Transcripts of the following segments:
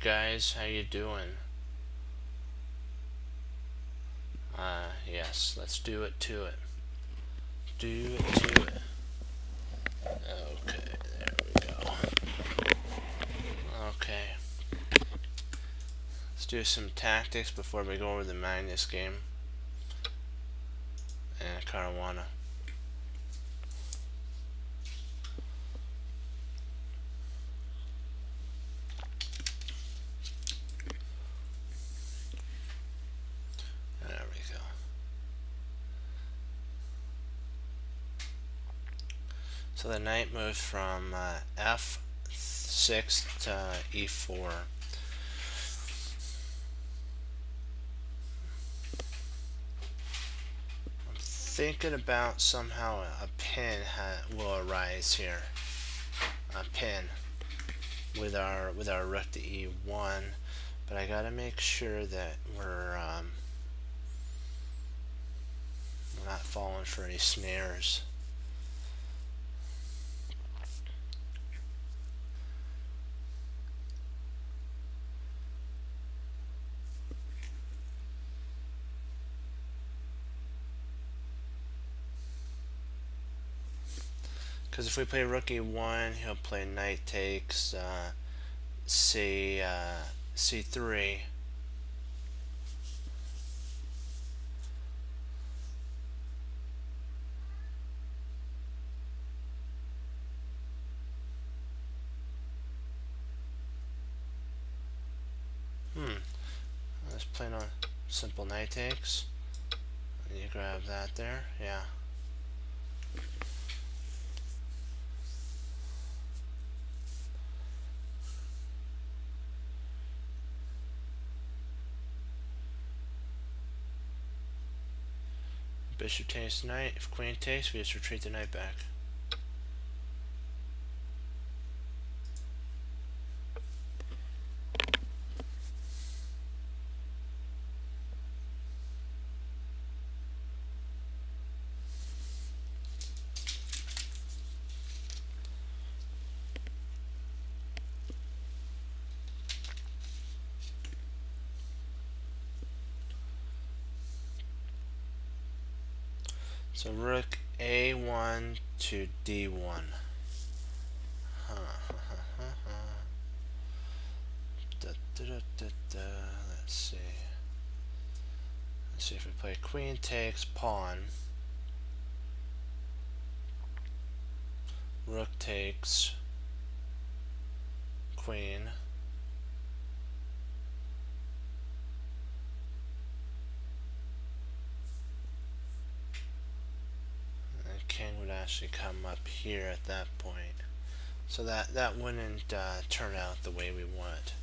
guys? How you doing? Yes, let's do it to it. Do it to it. Okay, there we go. Okay. Let's do some tactics before we go over the Magnus game and Caruana. There we go. So the knight moves from f6 to e4. I'm thinking about somehow a pin will arise here. A pin with our rook to e1, but I gotta make sure that we're not falling for any snares. Because if we play rook e1, he'll play knight takes c3. Let's play on simple knight takes. And you grab that there, yeah. Bishop takes knight. If queen takes, we just retreat the knight back. So rook a1 to d1. Let's see. Let's see if we play queen takes pawn. Rook takes queen. And king would actually come up here at that point. So that wouldn't turn out the way we want.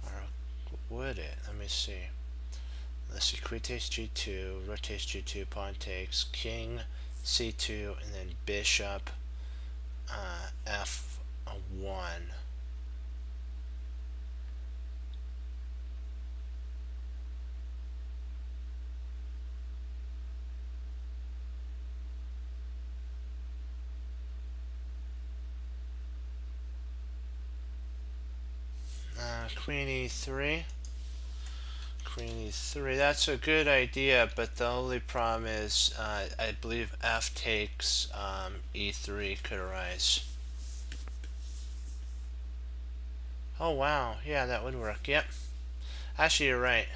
Or would it? Let me see. Let's see. Queen takes g2, rook takes g2, pawn takes, king c2, and then bishop f1. Queen e3. Queen e3. That's a good idea, but the only problem is I believe f takes e3 could arise. Oh wow, yeah, that would work. Yep. Actually, you're right.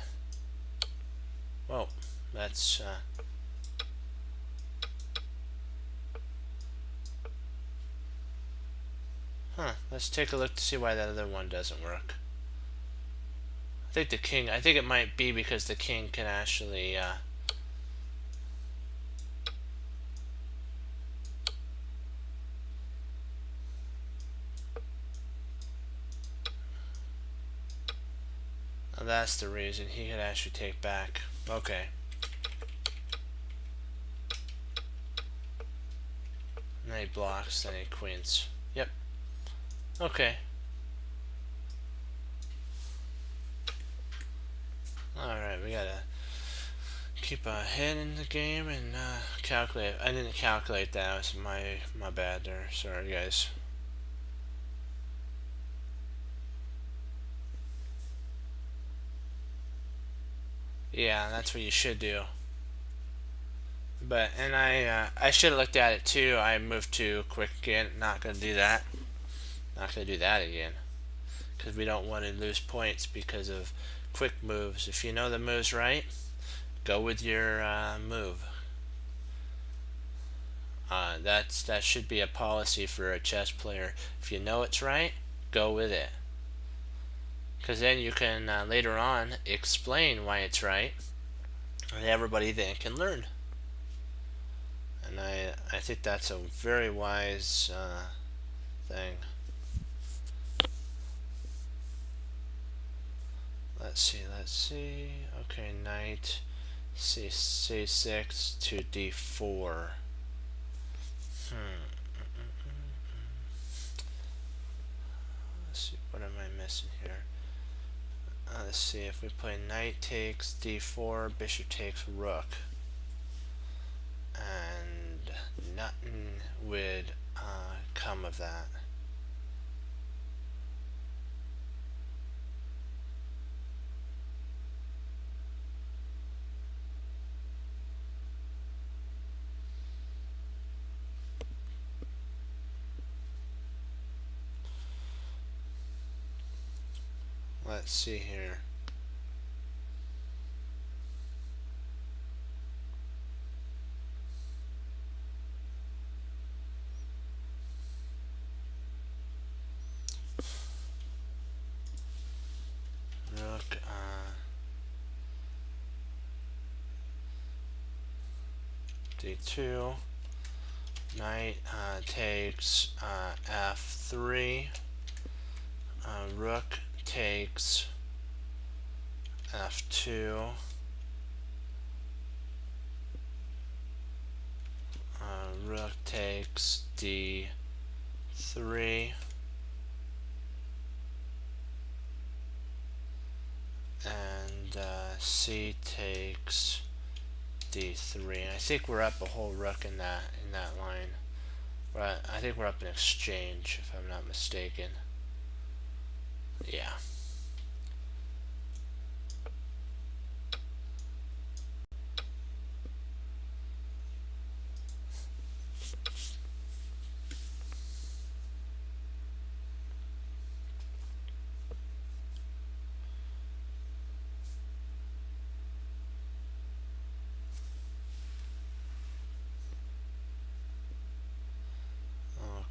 Whoa, that's let's take a look to see why that other one doesn't work. I think the king, I think it might be because the king can actually that's the reason he could actually take back. Okay. And then he blocks, then he queens. Yep. Okay. Alright, we gotta keep a head in the game and calculate. I didn't calculate that. It was my bad there. Sorry, guys. Yeah, that's what you should do. But and I should have looked at it too. I moved too quick again. Not gonna do that. Not gonna do that again. Because we don't want to lose points because of quick moves. If you know the moves right, go with your move. That should be a policy for a chess player. If you know it's right, go with it. Because then you can later on explain why it's right, and everybody then can learn. And I think that's a very wise thing. Let's see. Okay, knight c6 to d4. Let's see, what am I missing here? Let's see, if we play knight takes d4, bishop takes rook. And nothing would come of that. Let's see here. Rook d2. Knight takes f3. Rook takes f2. Rook takes d3. And c takes d3. And I think we're up a whole rook in that line. I think we're up in exchange, if I'm not mistaken. Yeah.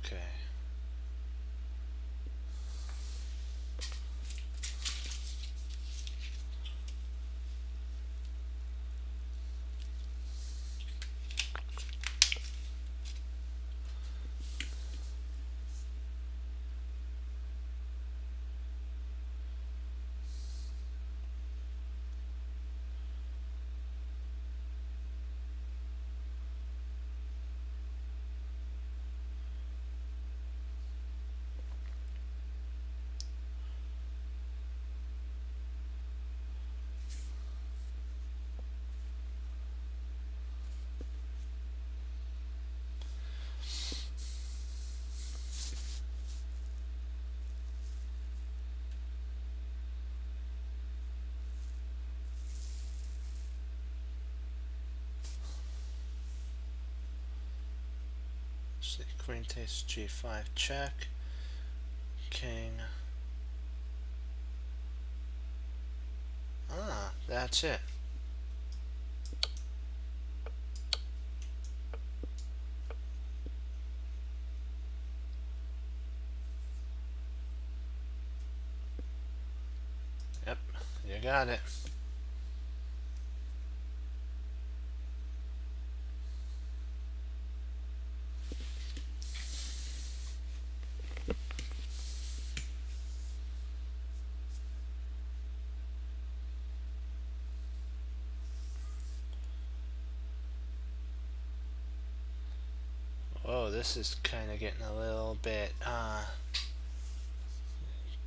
Okay. So queen takes g5 check. King. That's it. Yep, you got it. Whoa, this is kind of getting a little bit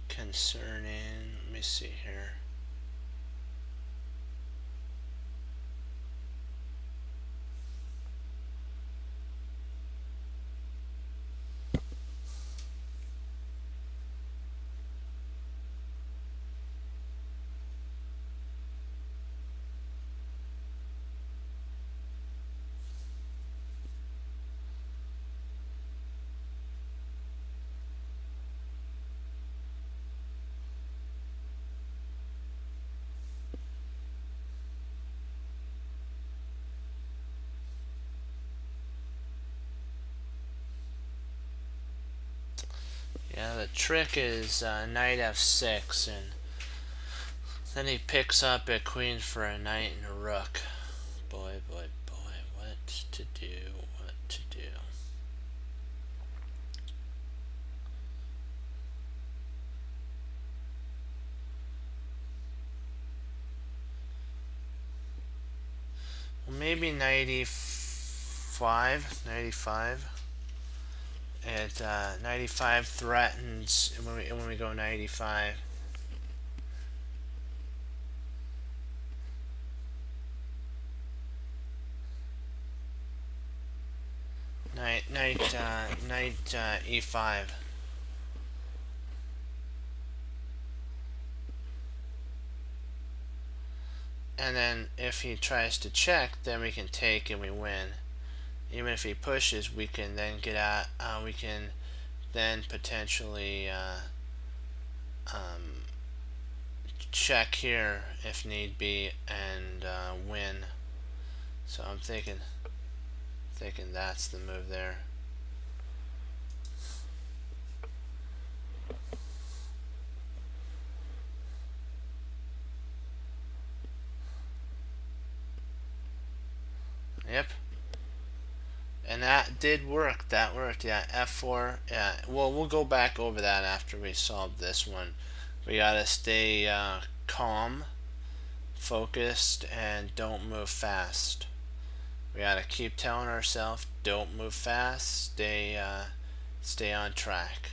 concerning. Let me see here. the trick is knight f6, and then he picks up a queen for a knight and a rook. Boy, boy, boy, what to do, what to do. Well, maybe 95. At 95 threatens when we go 95. Knight e5. And then if he tries to check, then we can take and we win. Even if he pushes, we can then get out. We can then potentially check here if need be and win. So I'm thinking that's the move there. Yep. And that did work. That worked. Yeah, F4. Yeah. Well, we'll go back over that after we solve this one. We gotta stay calm, focused, and don't move fast. We gotta keep telling ourselves, don't move fast. Stay on track.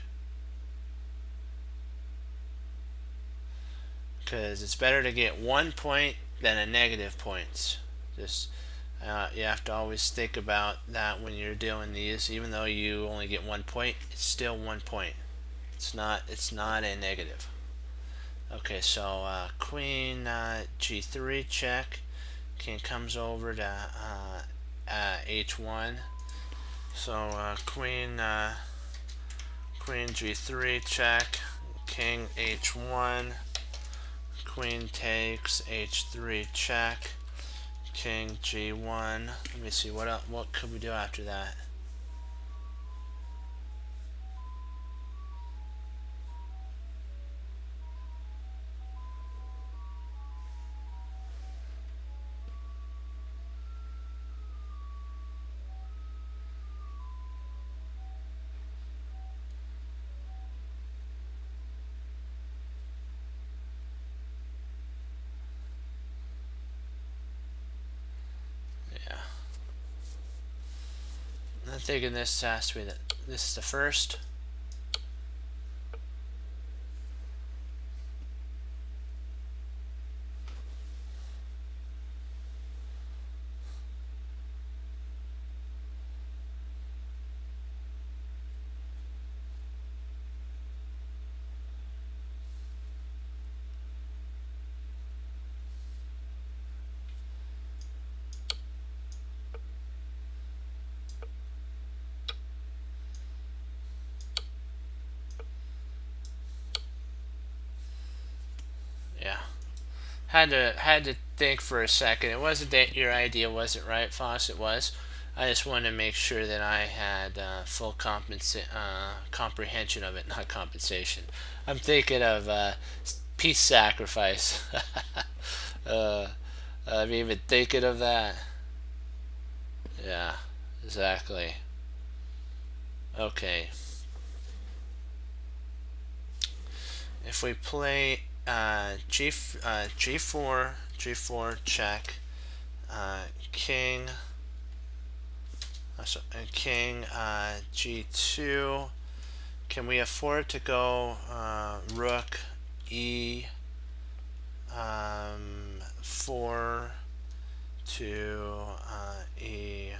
Because it's better to get 1 point than a negative points. Just you have to always think about that when you're doing these. Even though you only get 1 point, it's still 1 point. It's not a negative. Okay, so queen g3 check. King comes over to h1. So queen g3 check. King h1. Queen takes h3 check. King g1. Let me see what could we do after that. I'm thinking this has to be this is the first. Yeah. Had to think for a second. It wasn't that your idea wasn't right, Foss. It was. I just wanted to make sure that I had full comprehension of it, not compensation. I'm thinking of peace sacrifice. I'm even thinking of that. Yeah, exactly. Okay. If we play g4 check, king king g2, can we afford to go rook e 4 to e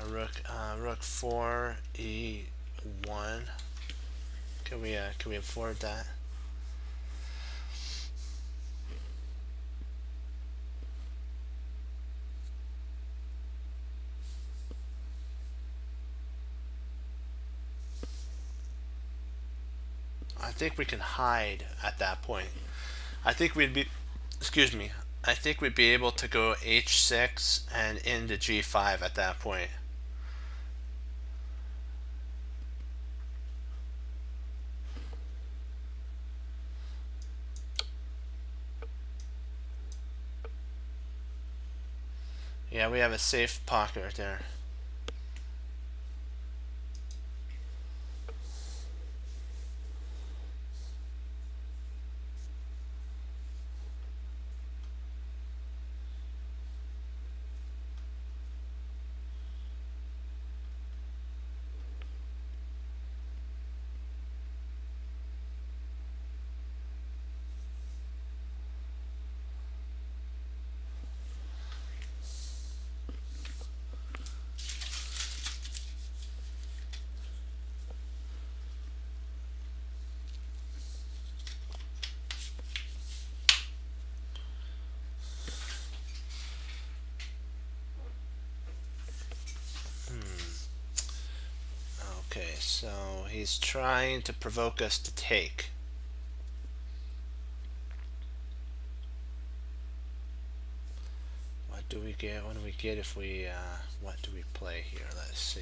rook 4 e1? Can we afford that? I think we can hide at that point. I think we'd be, excuse me, I think we'd be able to go h6 and into g5 at that point. Yeah, we have a safe pocket right there. Okay, so he's trying to provoke us to take. What do we get? What do we get if we, what do we play here? Let's see.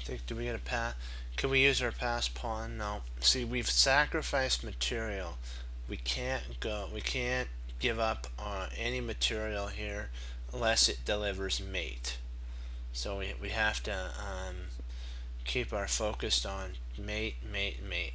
I think, do we get a pass? Can we use our pass pawn? No. See, we've sacrificed material. We can't give up any material here unless it delivers mate. So we have to keep our focus on mate, mate, mate.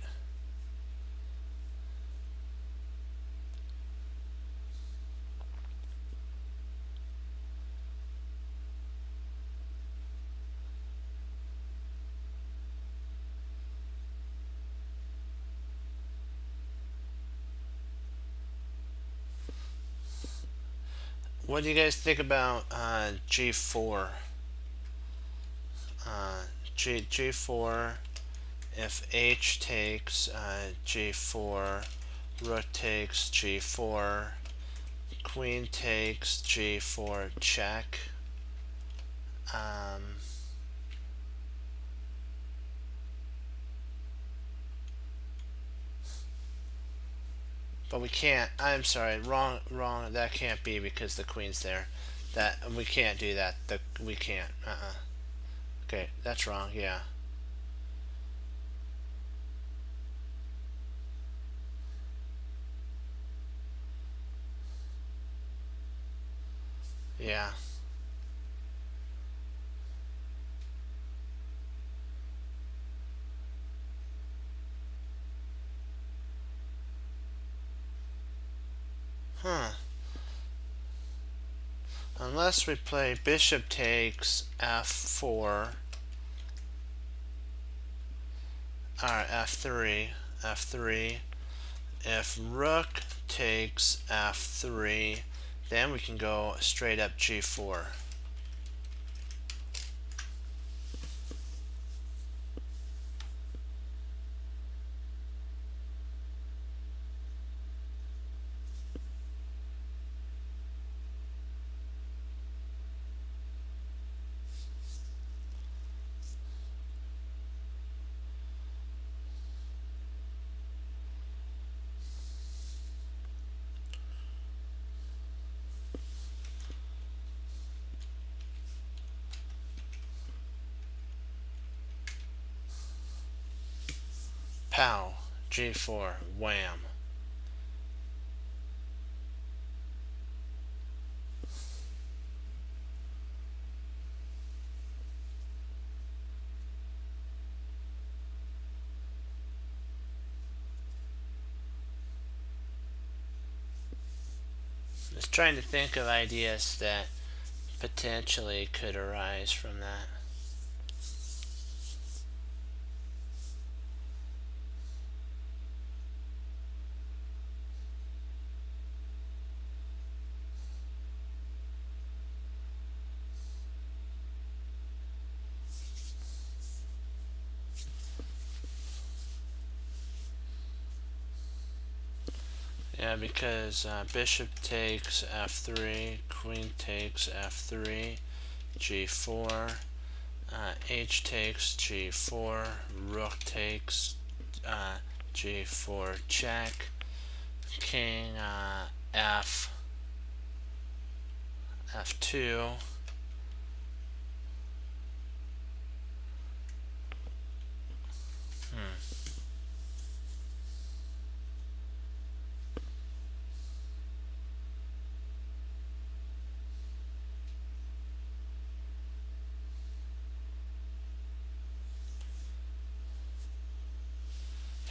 What do you guys think about G4? G4, if H takes G4, Rook takes G4, Queen takes G4 check. But we can't. I'm sorry, wrong. That can't be because the queen's there. That we can't do that. We can't. Okay, that's wrong. Yeah. Yeah. Huh. Unless we play bishop takes f4. Alright, f3. F3. If rook takes f3, then we can go straight up g4. Pow. G4. Wham. Just trying to think of ideas that potentially could arise from that. Yeah, because bishop takes f3, queen takes f3, g4, h takes g4, rook takes g4 check, king f2,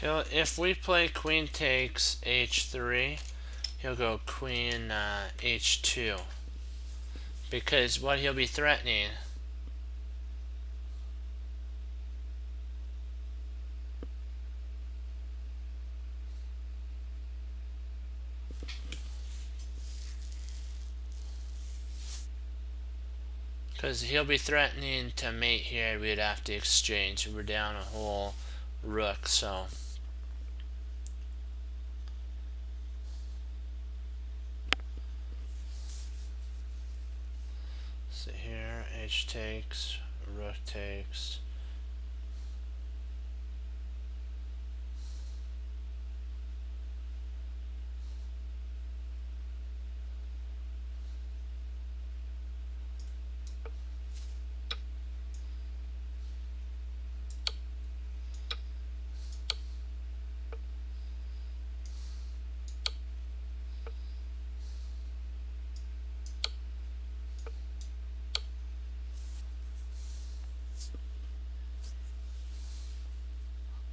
If we play queen takes h3, he'll go queen h2. Because what he'll be threatening to mate here. We'd have to exchange. We're down a whole rook, so here h takes, rook takes.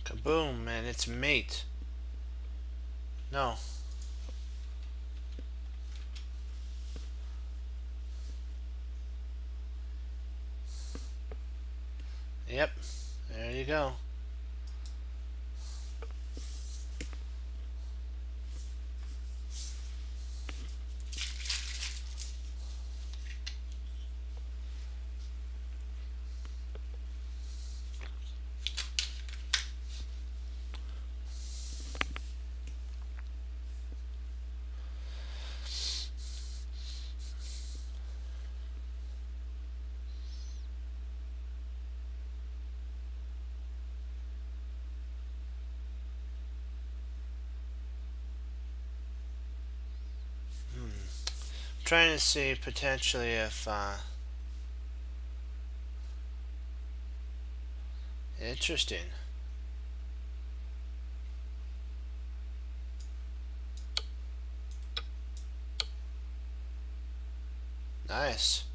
Kaboom, man, it's mate. No. Yep, there you go. Trying to see potentially if interesting. Nice.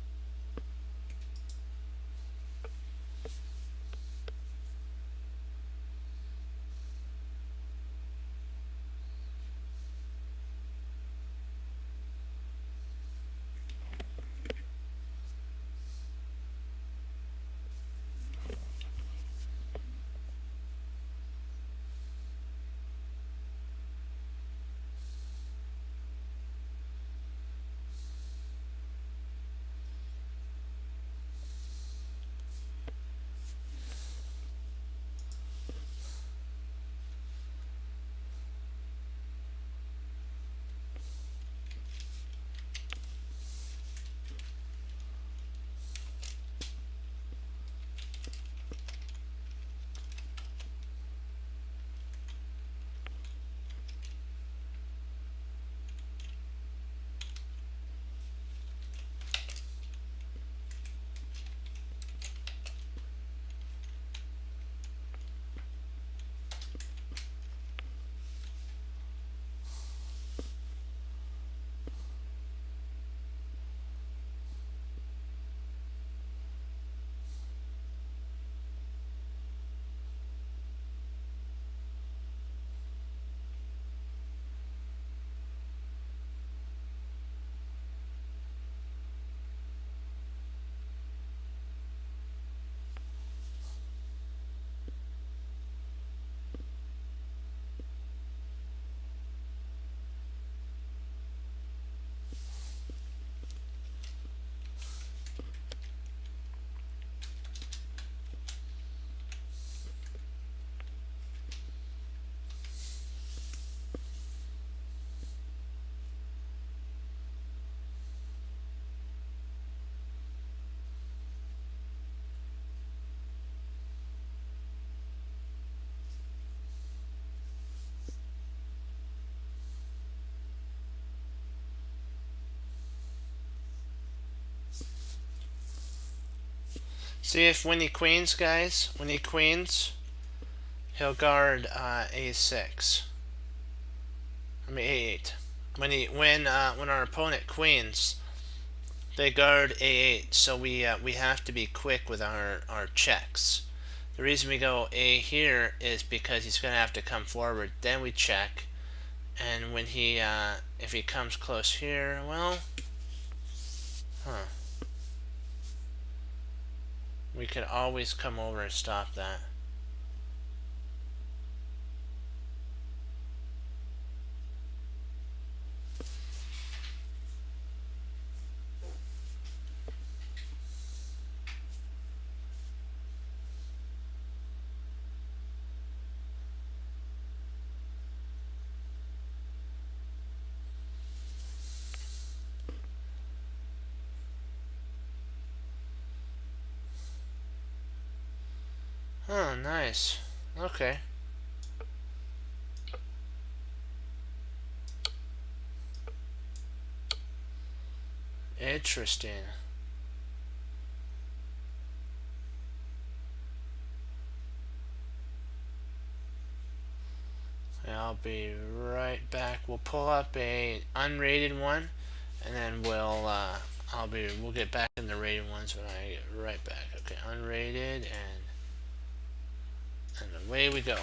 See if when he queens, guys, when he queens, he'll guard a6. I mean a8. When our opponent queens, they guard a8. So we have to be quick with our checks. The reason we go A here is because he's going to have to come forward. Then we check. And when he, if he comes close here, well, we could always come over and stop that. Oh, nice. Okay. Interesting. I'll be right back. We'll pull up a unrated one, and then we'll get back in the rated ones when I get right back. Okay, unrated, and away we go.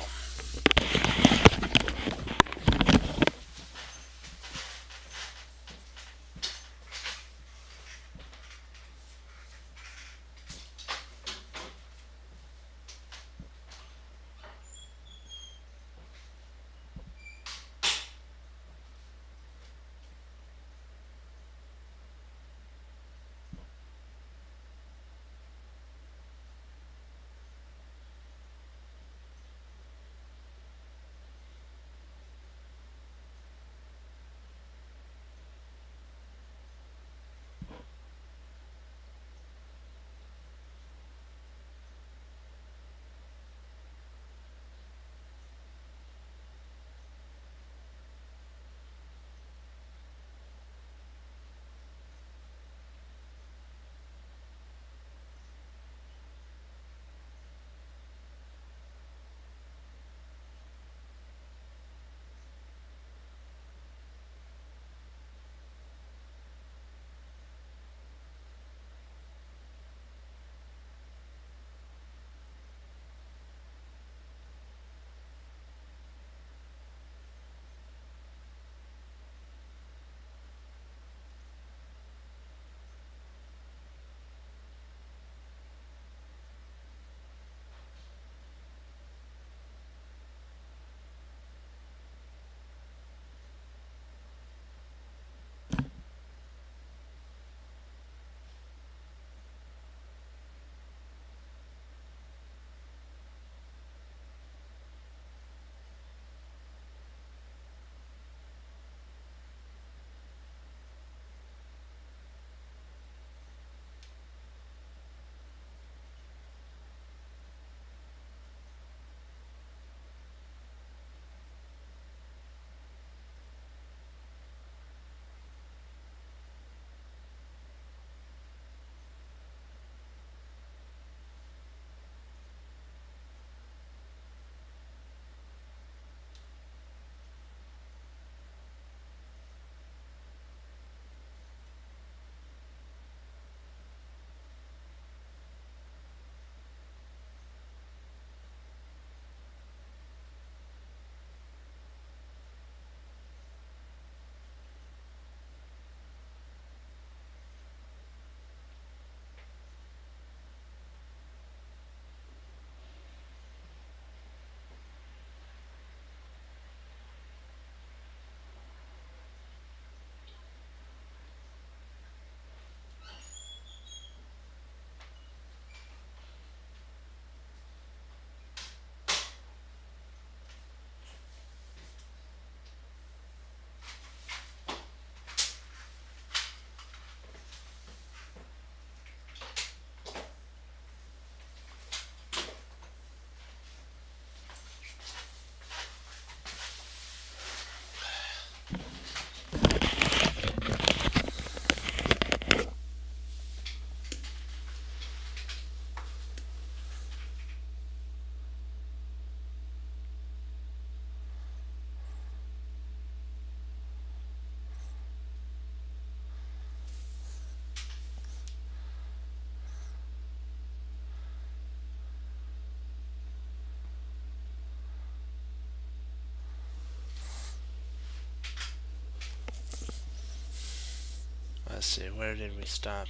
see, where did we stop?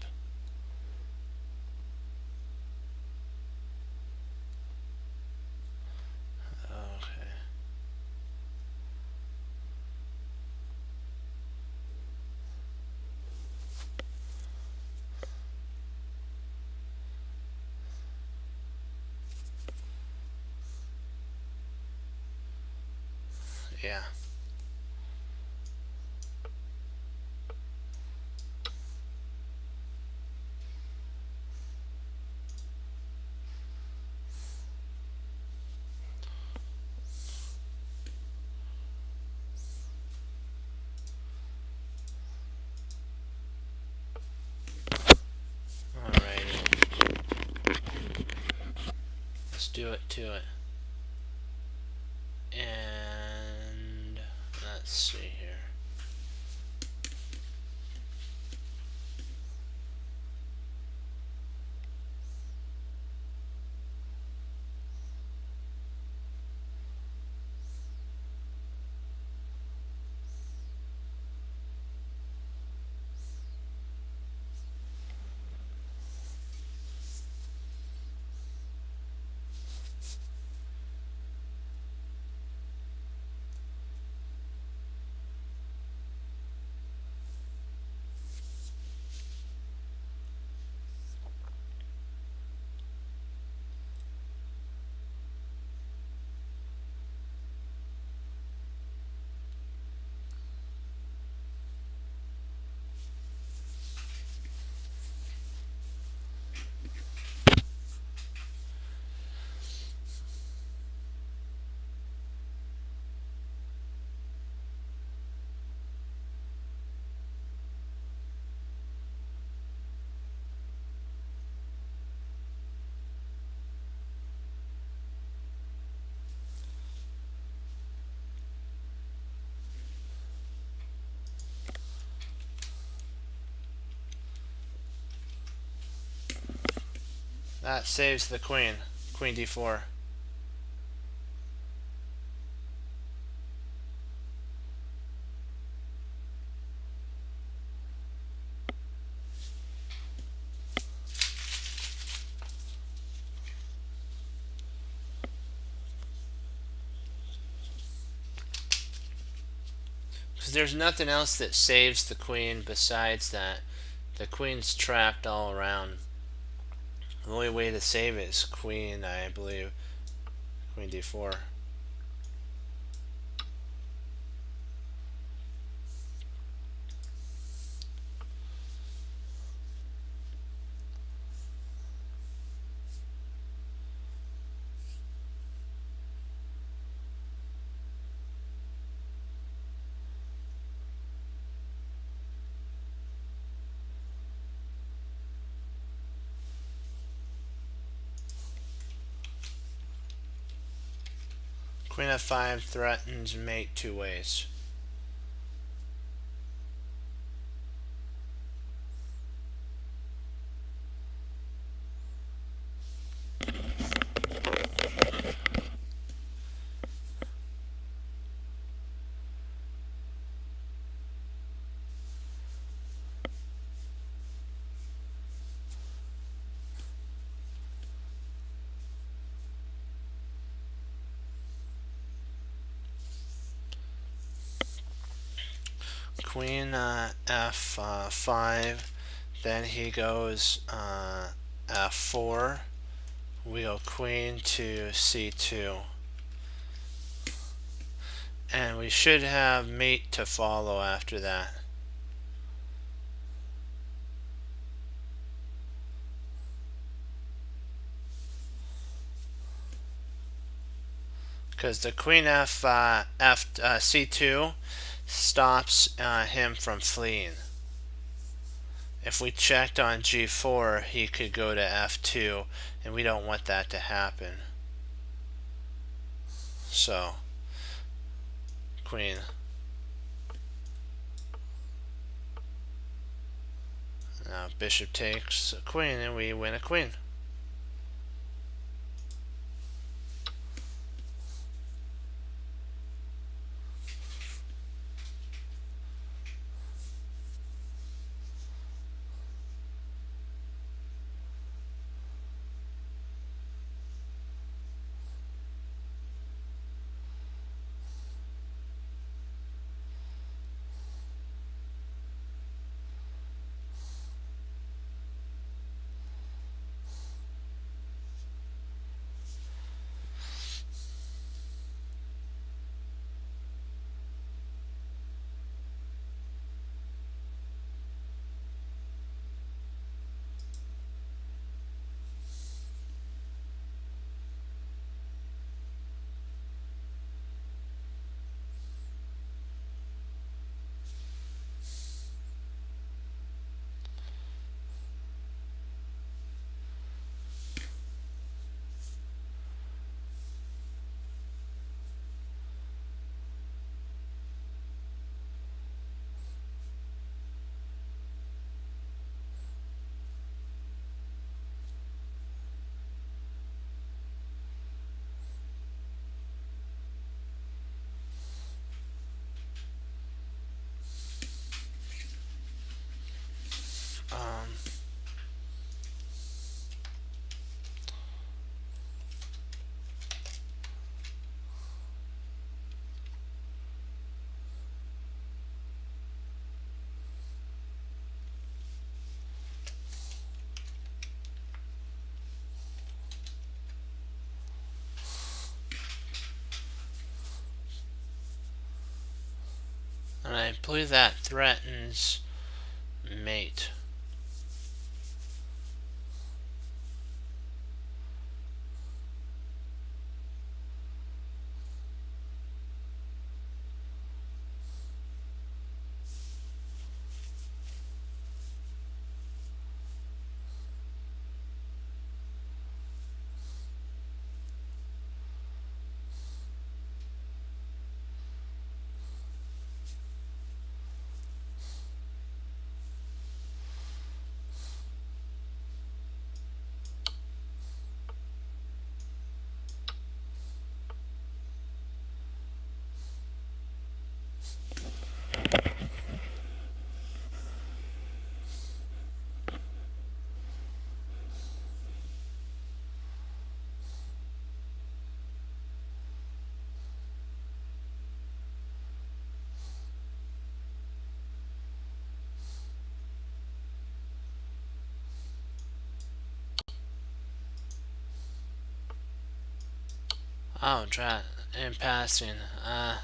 Okay. Yeah. Alrighty. Let's do it to it. And let's see here. That saves the queen. Queen d4. Because there's nothing else that saves the queen besides that. The queen's trapped all around. The only way to save it is queen, I believe. Queen d4. Queen f5 threatens mate two ways. Queen f5, then he goes f4. We go queen to c2. And we should have mate to follow after that. Because the queen c2 stops him from fleeing. If we checked on g4, he could go to f2, and we don't want that to happen. So, queen. Now bishop takes a queen, and we win a queen. And I believe that threatens mate. Oh, drat. In passing. That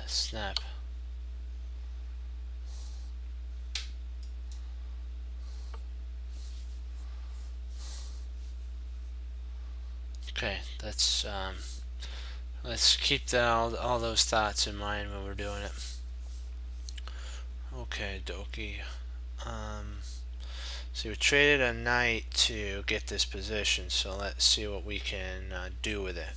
snap. Okay, let's keep all those thoughts in mind when we're doing it. Okay, dokie. So we traded a knight to get this position, so let's see what we can do with it.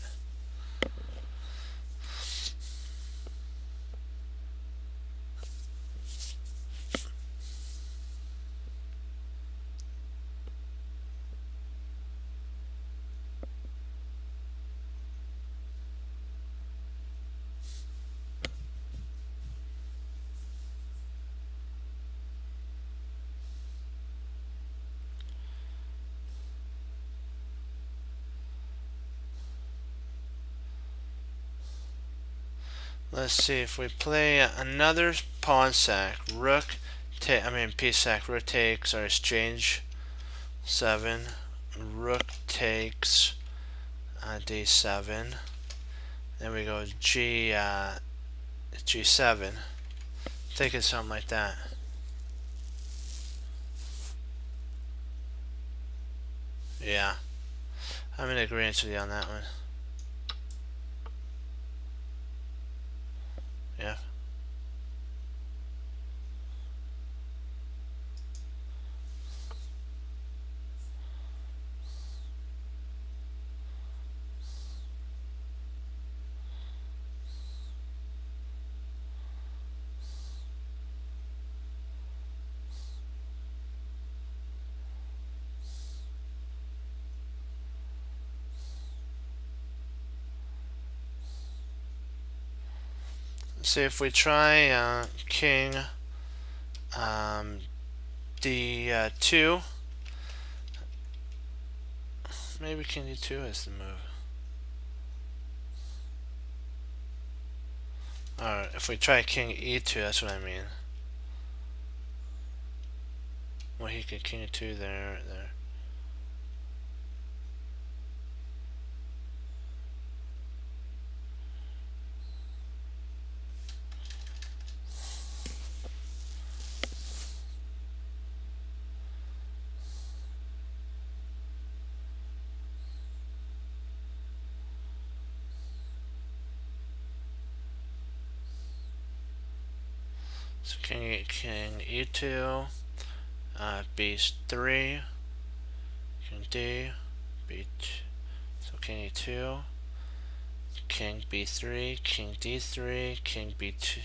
Let's see if we play another pawn sack. Piece sack. Rook takes our exchange 7. Rook takes d7. Then we go g7. Thinking something like that. Yeah, I'm in agreement with you on that one. Yeah. See if we try king d2. Maybe king d2 is the move. Or if we try king e2, that's what I mean. Well, he could king e2 there. So king e2, b3, king d, b2. So king e2, king b3, king d3, king b2.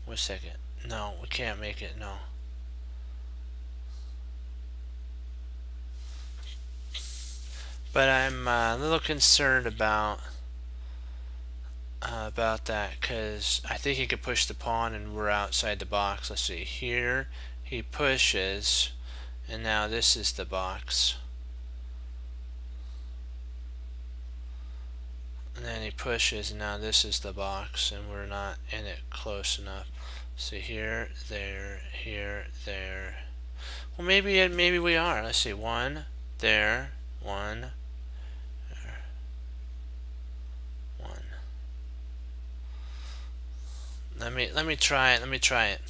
Wait a second. No, we can't make it. No. But I'm a little concerned about that because I think he could push the pawn and we're outside the box. Let's see. Here he pushes, and now this is the box. And then he pushes, and now this is the box, and we're not in it close enough. So here, there, here, there. Well, maybe we are. Let's see. 1 there, 1 there, 1. Let me try it. Let me try it.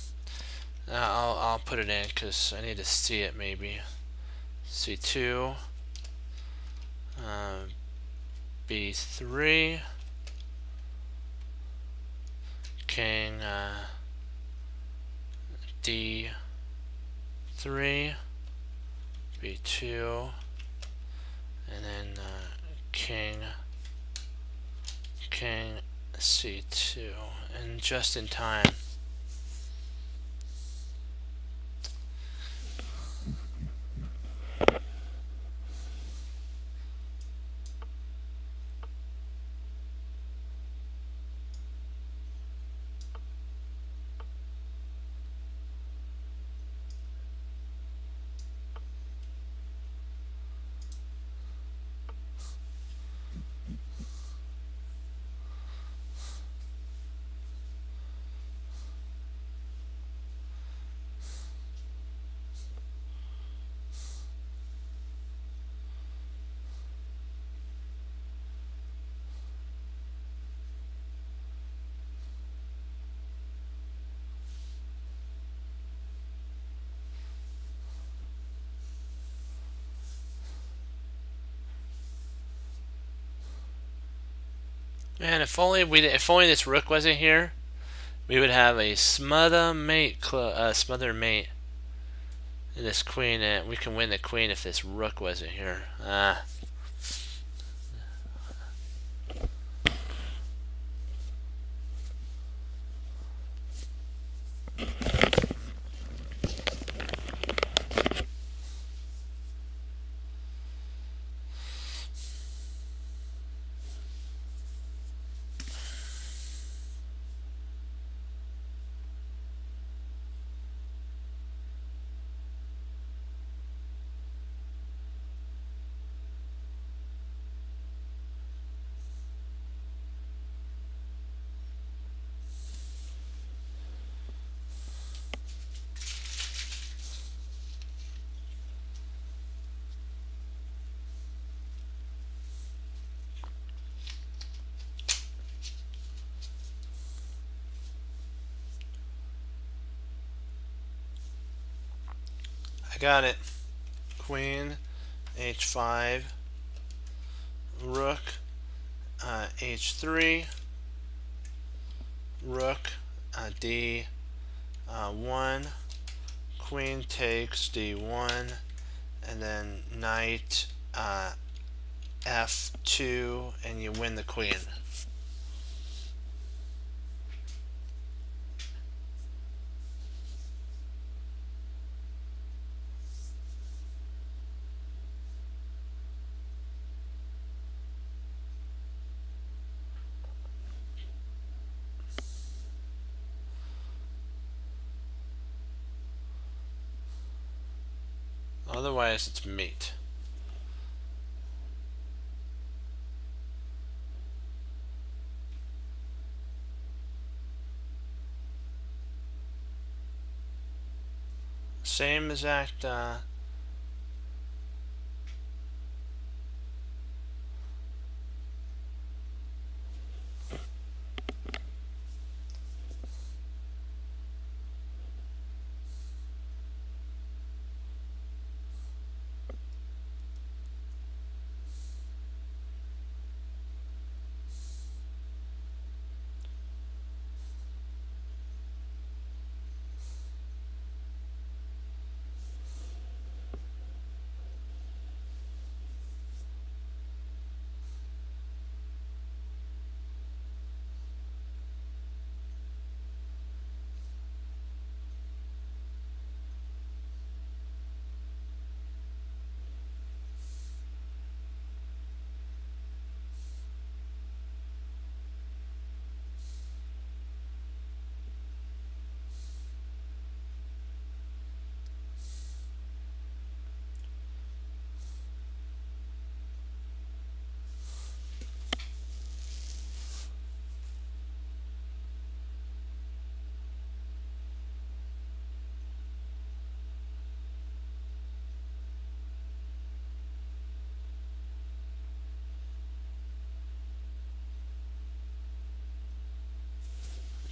I'll put it in because I need to see it maybe. C2, B3, King D3, B2, and then King C2, and just in time. Man, if only this rook wasn't here, we would have a smother mate, and this queen, and we can win the queen if this rook wasn't here. I got it. Queen H5, Rook H3, Rook D1, Queen takes D1, and then Knight F2, and you win the queen. Otherwise, it's mate. Same exact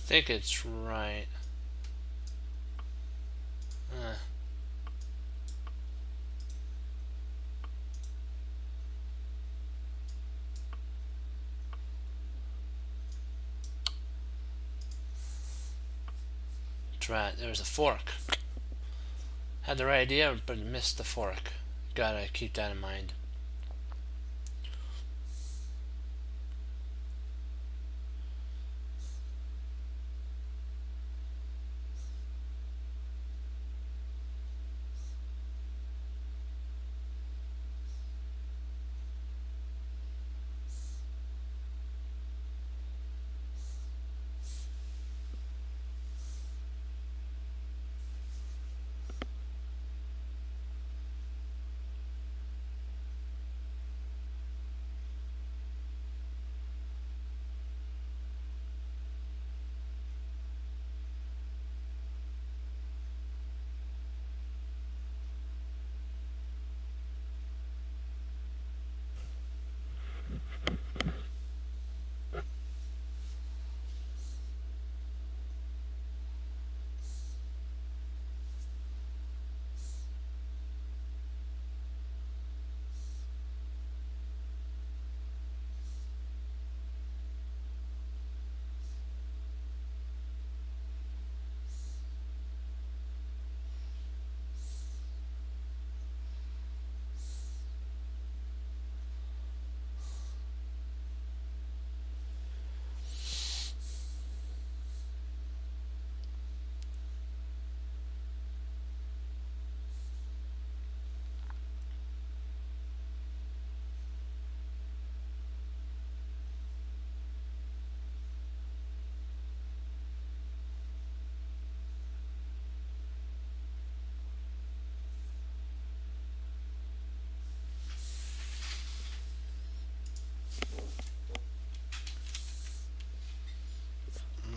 think it's right. Right, there's a fork. Had the right idea, but missed the fork. Gotta keep that in mind.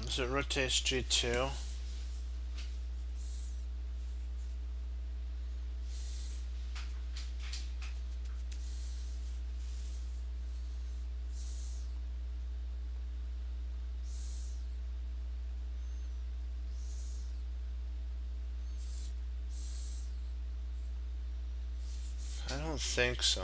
So it rotates G2. I don't think so.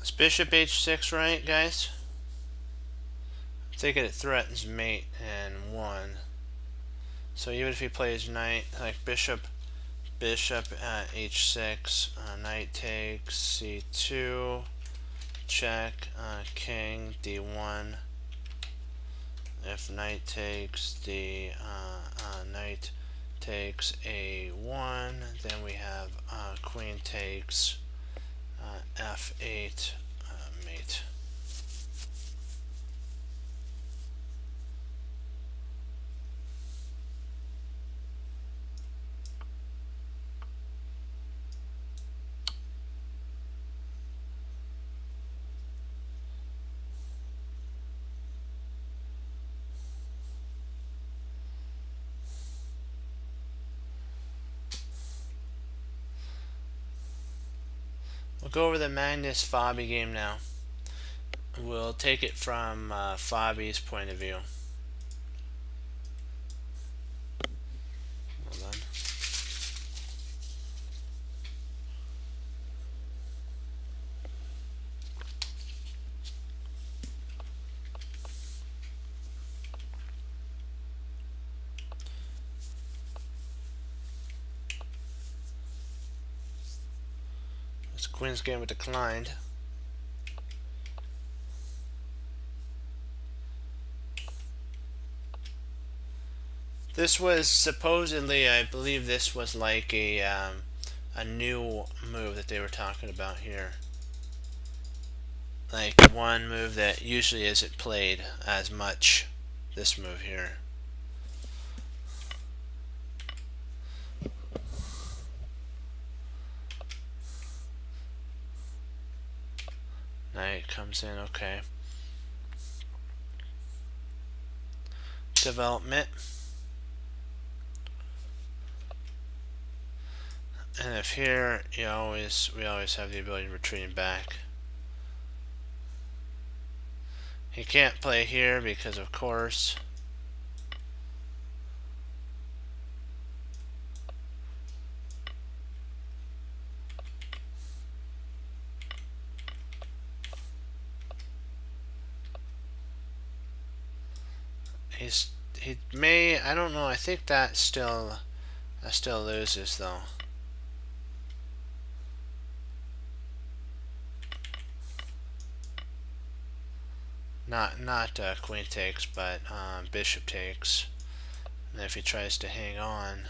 Is bishop h6 right, guys? I'm thinking it threatens mate and 1. So even if he plays knight, like bishop h6, knight takes c2, check, king d1. If knight takes knight takes a1, then we have queen takes f8, mate. We'll go over the Magnus Fabi game now. We'll take it from Fabi's point of view. Hold on. This Queen's game declined. This was supposedly, I believe this was like a new move that they were talking about here. Like one move that usually isn't played as much. This move here. Knight comes in, okay. Development. And if here we always have the ability to retreat back. He can't play here because of course he may, I don't know, I think that still loses though. Not queen takes, but bishop takes. And if he tries to hang on,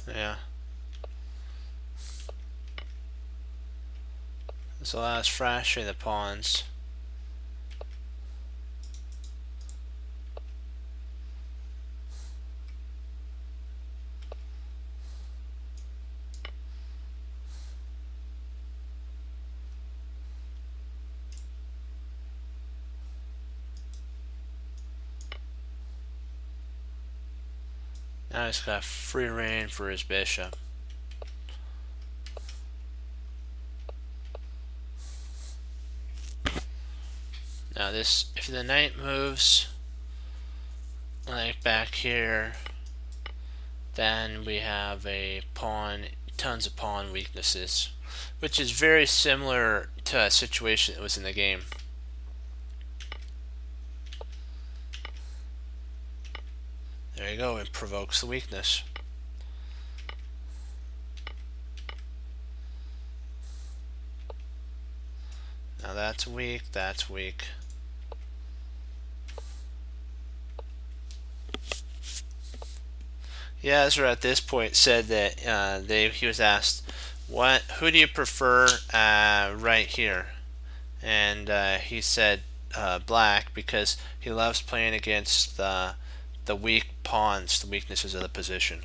yeah. This allows fracturing the pawns. Now he's got free reign for his bishop. Now this, if the knight moves like back here, then we have a pawn, tons of pawn weaknesses, which is very similar to a situation that was in the game. There you go, it provokes the weakness. Now that's weak, that's weak. Yeah, Ezra at this point said that he was asked, who do you prefer right here? And he said black because he loves playing against the weak pawns, the weaknesses of the position.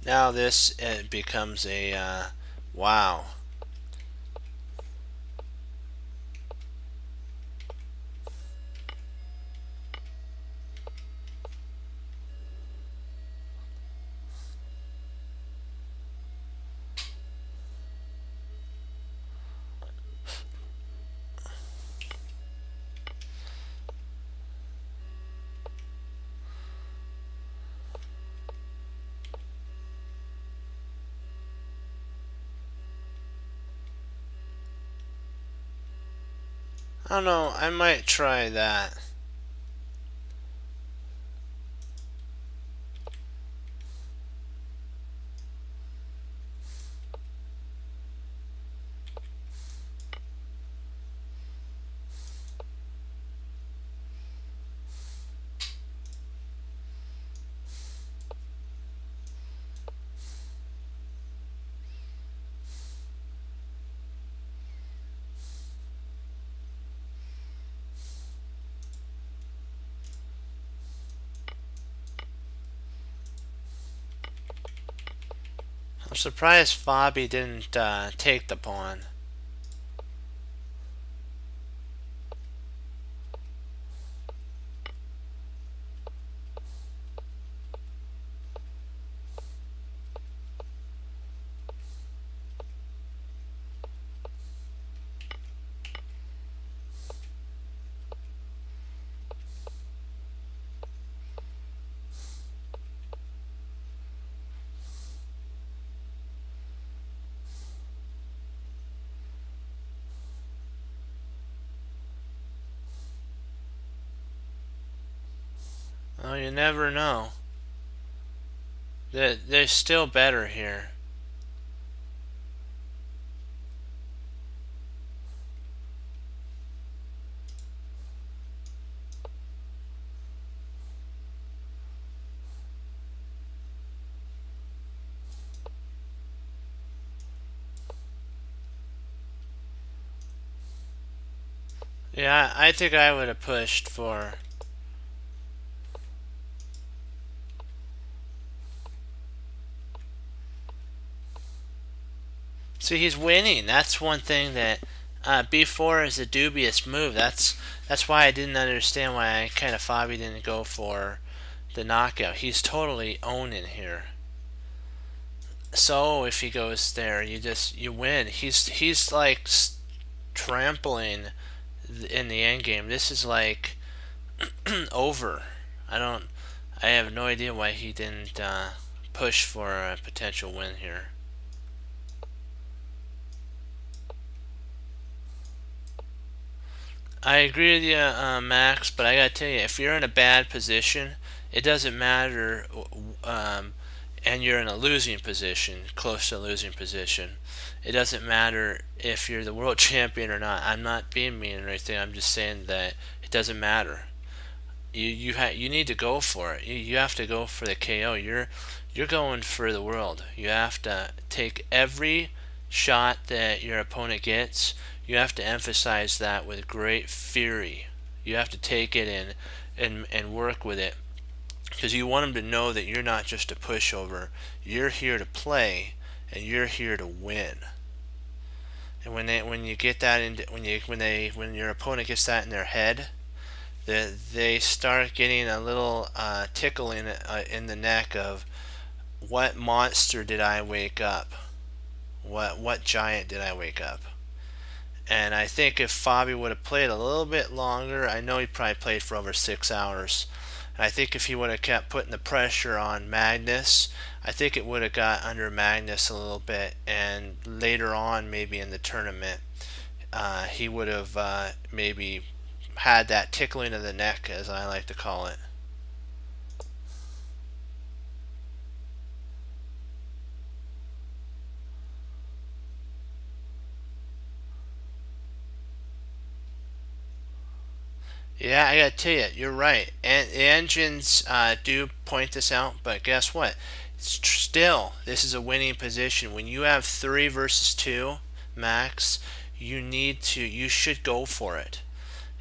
Now this becomes a wow. I don't know, I might try that. I'm surprised Fabi didn't take the pawn. Oh, you never know. They're still better here. Yeah, I think I would have pushed for. See, he's winning. That's one thing that B4 is a dubious move. That's why I didn't understand why I kind of Fabi didn't go for the knockout. He's totally owning here. So if he goes there, you win. He's like trampling in the end game. This is like over. I don't. I have no idea why he didn't push for a potential win here. I agree with you, Max, but I gotta tell you, if you're in a bad position, it doesn't matter, and you're in a losing position, close to a losing position. It doesn't matter if you're the world champion or not. I'm not being mean or anything. I'm just saying that it doesn't matter. You need to go for it. You have to go for the KO. You're going for the world. You have to take every shot that your opponent gets. You have to emphasize that with great fury. You have to take it in and work with it because you want them to know that you're not just a pushover. You're here to play and you're here to win. And when you get that in when your opponent gets that in their head, they start getting a little tickle in the neck of what monster did I wake up? What giant did I wake up? And I think if Fabi would have played a little bit longer, I know he probably played for over 6 hours. And I think if he would have kept putting the pressure on Magnus, I think it would have got under Magnus a little bit. And later on, maybe in the tournament, he would have maybe had that tickling of the neck, as I like to call it. Yeah, I gotta tell you, you're right. And the engines do point this out, but guess what? Still, this is a winning position. When you have 3 versus 2 max, you should go for it.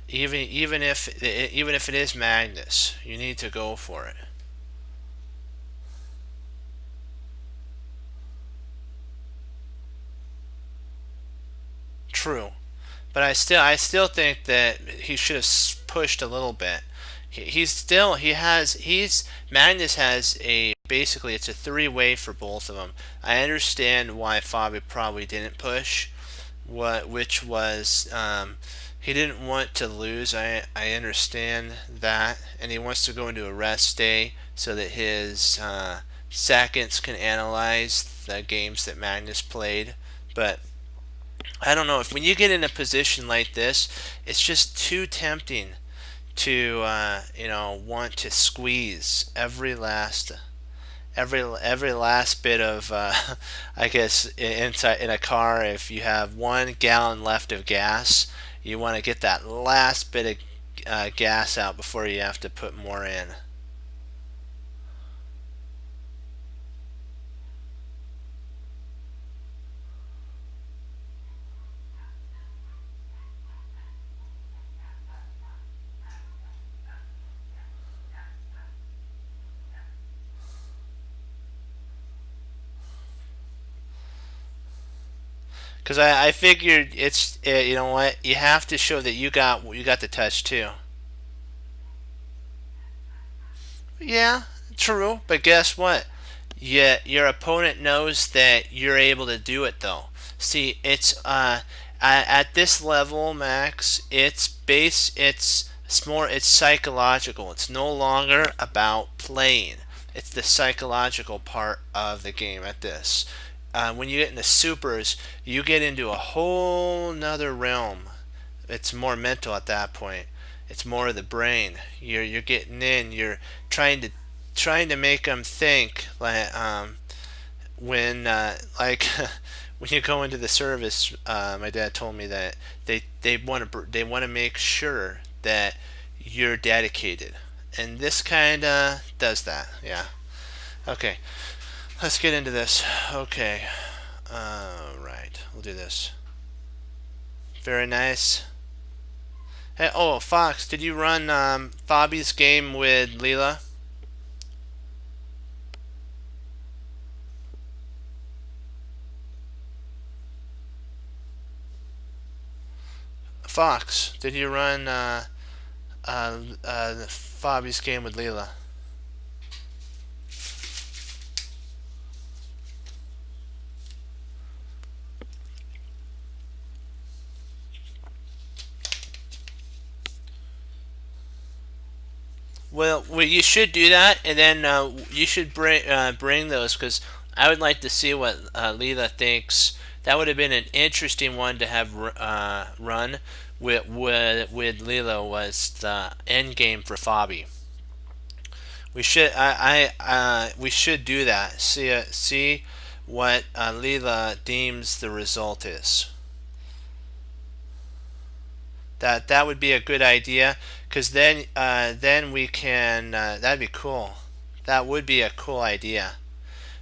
Even if it is Magnus, you need to go for it. True, but I still think that he should have pushed a little bit. He's Magnus has a basically it's a three-way for both of them. I understand why Fabi probably didn't push, which was he didn't want to lose. I understand that, and he wants to go into a rest day so that his seconds can analyze the games that Magnus played. But I don't know, if when you get in a position like this, it's just too tempting to want to squeeze every last bit of I guess inside in a car. If you have 1 gallon left of gas, you want to get that last bit of gas out before you have to put more in. Because I figured it's you know what, you have to show that you got the touch too. Yeah, true, but guess what? Your opponent knows that you're able to do it though. See, it's at this level, Max. It's psychological. It's no longer about playing. It's the psychological part of the game at this. When you get into supers, you get into a whole nother realm. It's more mental at that point. It's more of the brain. You're getting in. You're trying to make them think like when like when you go into the service. My dad told me that they want to make sure that you're dedicated, and this kind of does that. Yeah. Okay. Let's get into this. Okay. Right. We'll do this. Very nice. Hey, oh, Fox, did you run Fabi's game with Leela? Fox, did you run Fabi's game with Leela? Well, you should do that, and then you should bring those because I would like to see what Leela thinks. That would have been an interesting one to have run with Leela was the end game for Fabi. We should do that. See what Leela deems the result is. That would be a good idea because then we can that'd be cool. That would be a cool idea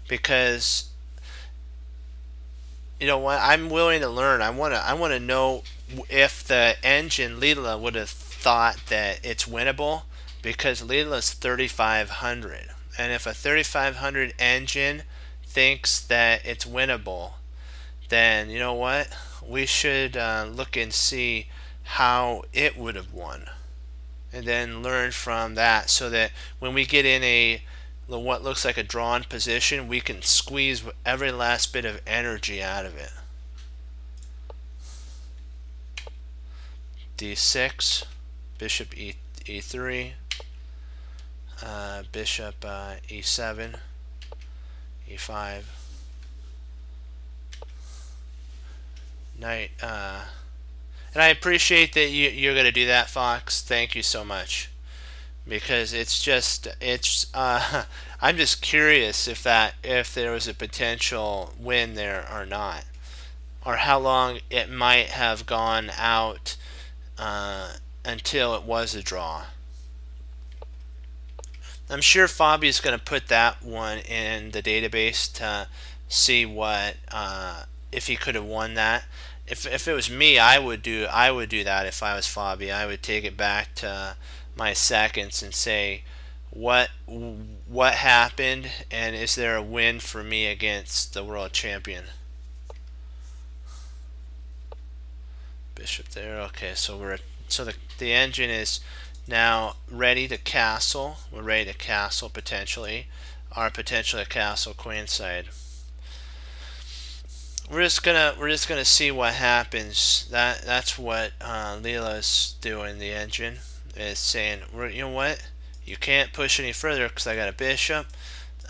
because you know what, I'm willing to learn. I want to know if the engine Leela would have thought that it's winnable because Leela's 3500, and if a 3500 engine thinks that it's winnable, then you know what, we should look and see how it would have won, and then learn from that so that when we get in a what looks like a drawn position, we can squeeze every last bit of energy out of it. D6, bishop e3, bishop e7, e5, knight. And I appreciate that you're going to do that, Fox. Thank you so much. Because I'm just curious if there was a potential win there or not, or how long it might have gone out until it was a draw. I'm sure Fabi's going to put that one in the database to see what if he could have won that. If it was me, I would do that. If I was Fabi, I would take it back to my seconds and say what happened, and is there a win for me against the world champion? Bishop there. Okay, so the engine is now ready to castle. We're ready to castle potentially, or potentially a castle queenside. We're just gonna see what happens. That's what Leela's doing. The engine is saying, you know what, you can't push any further because I got a bishop.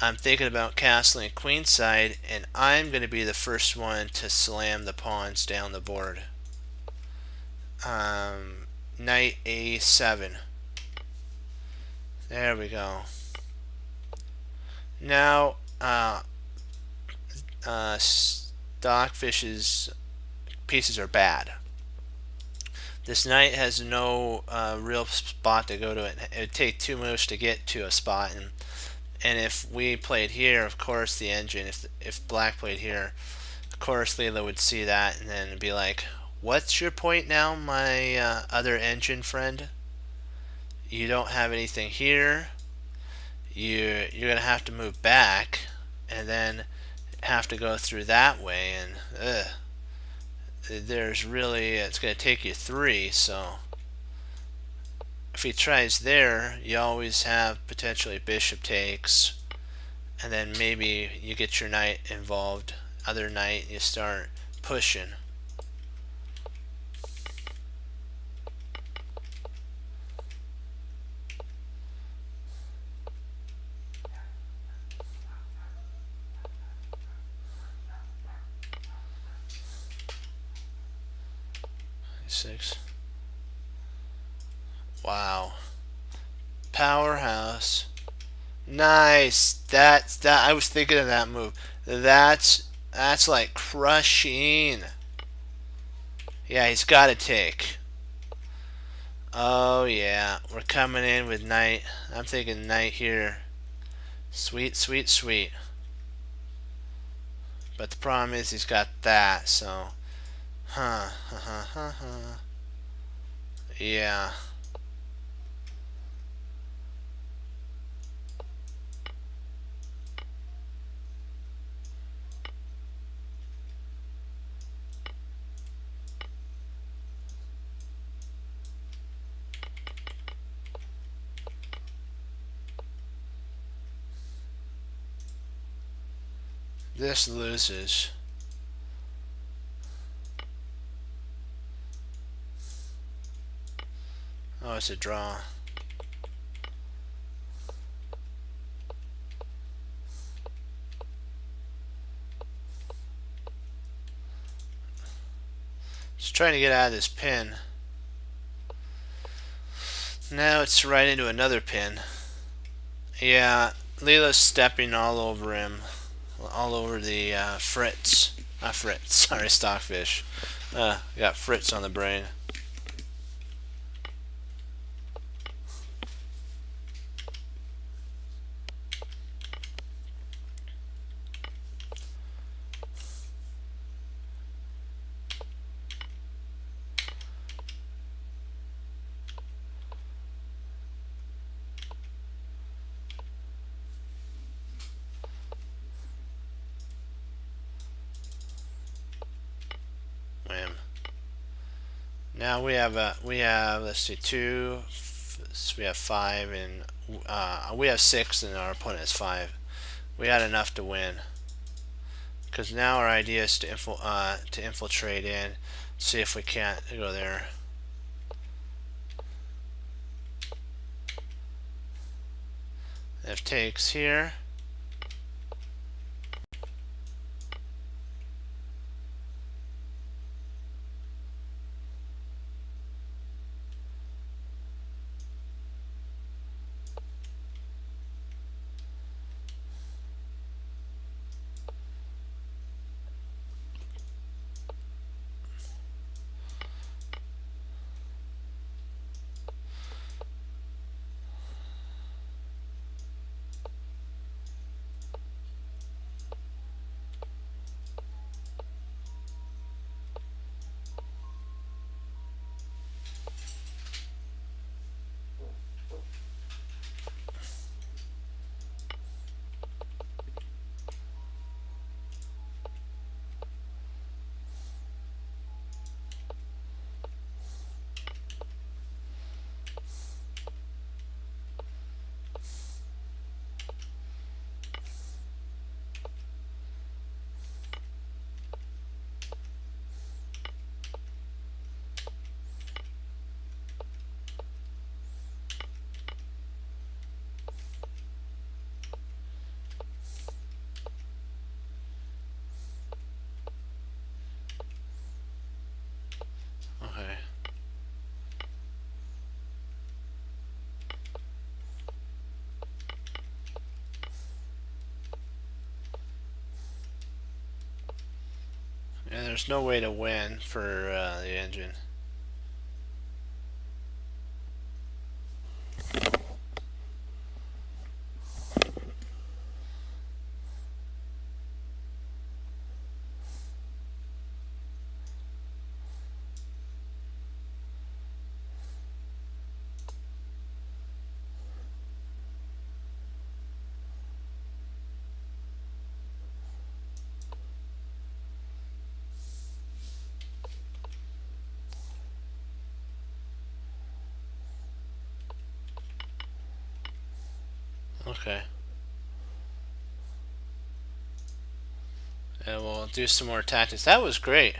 I'm thinking about castling queenside, and I'm going to be the first one to slam the pawns down the board. Knight a7. There we go. Now, Stockfish's pieces are bad. This knight has no real spot to go to. It would take 2 moves to get to a spot, and if we played here, of course the engine. If black played here, of course Leela would see that and then be like, "What's your point now, my other engine friend? You don't have anything here. You're gonna have to move back, and then have to go through that way, and there's really it's gonna take you 3. So if he tries there, you always have potentially bishop takes, and then maybe you get your knight involved, other knight, you start pushing. Six. Wow. Powerhouse. Nice. That I was thinking of that move. That's like crushing. Yeah, he's got to take. Oh yeah, we're coming in with knight. I'm thinking knight here. Sweet, sweet, sweet. But the problem is he's got that, so yeah. This loses. Oh, it's a draw. Just trying to get out of this pin. Now it's right into another pin. Yeah, Leela's stepping all over him. All over the Fritz. Not Fritz, sorry, Stockfish. Got Fritz on the brain. Wham. Now we have let's see, 2. So we have 5, and we have 6, and our opponent has 5. We had enough to win. Because now our idea is to infiltrate in, see if we can't go there. If takes here. And there's no way to win for the engine. Okay. And we'll do some more tactics. That was great.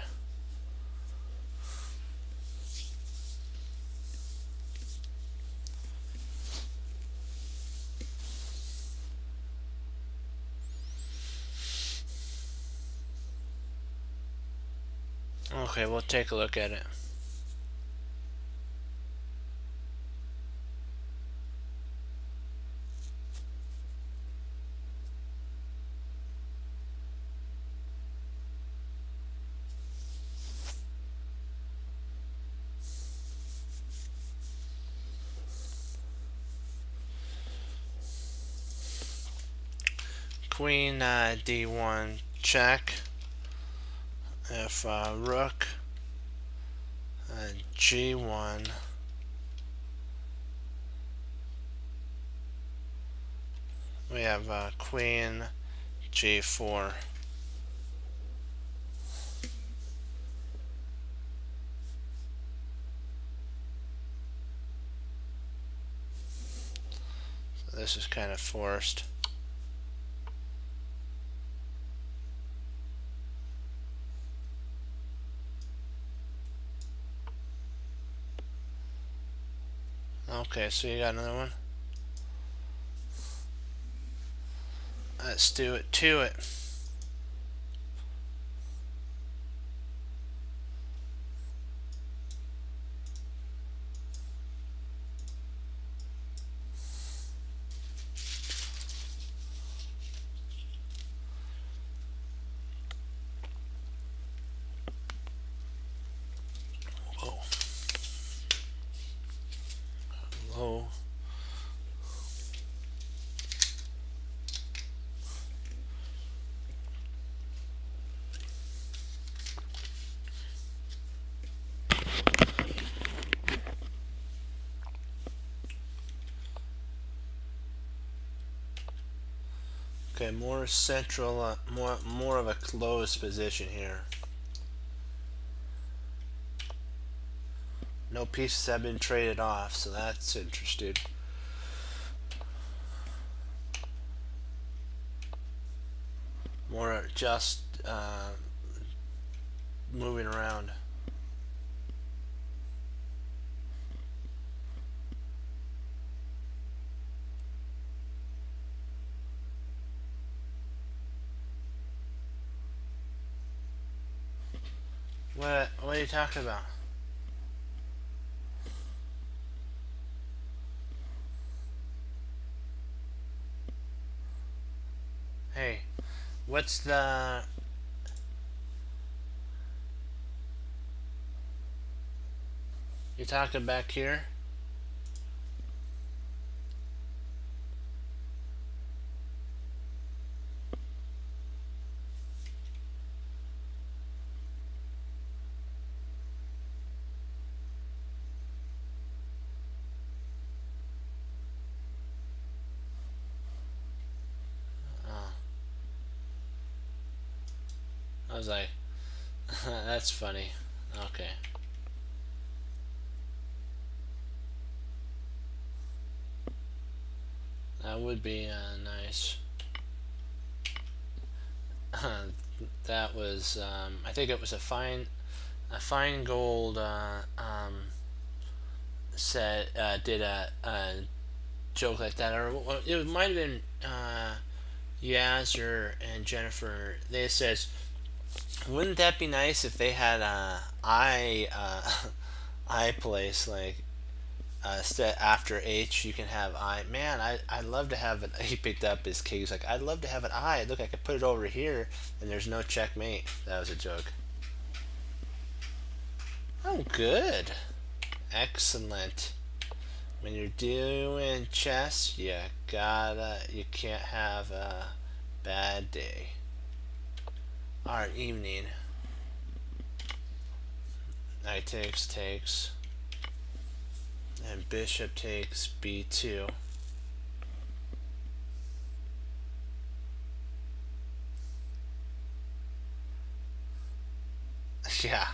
Okay, we'll take a look at it. Queen d1 check. If rook g1, we have queen g4. So this is kind of forced. Okay, so you got another one. Let's do it to it. Whoa. Low. Okay, more central, more of a closed position here. No pieces have been traded off, so that's interesting. More just moving around. What are you talking about? Hey, what's the... You talking back here? Oh. I was like, that's funny. Okay. That would be nice. That was, I think it was a fine gold said did a joke like that, or it might have been Yazzer and Jennifer. They says, wouldn't that be nice if they had a I place like after H you can have I. Man, I'd love to have an. He picked up his king. He's like, I'd love to have an I. Look, I could put it over here, and there's no checkmate. That was a joke. Oh, good. Excellent. When you're doing chess, you can't have a bad day. Or evening. Knight takes. And bishop takes b2. Yeah.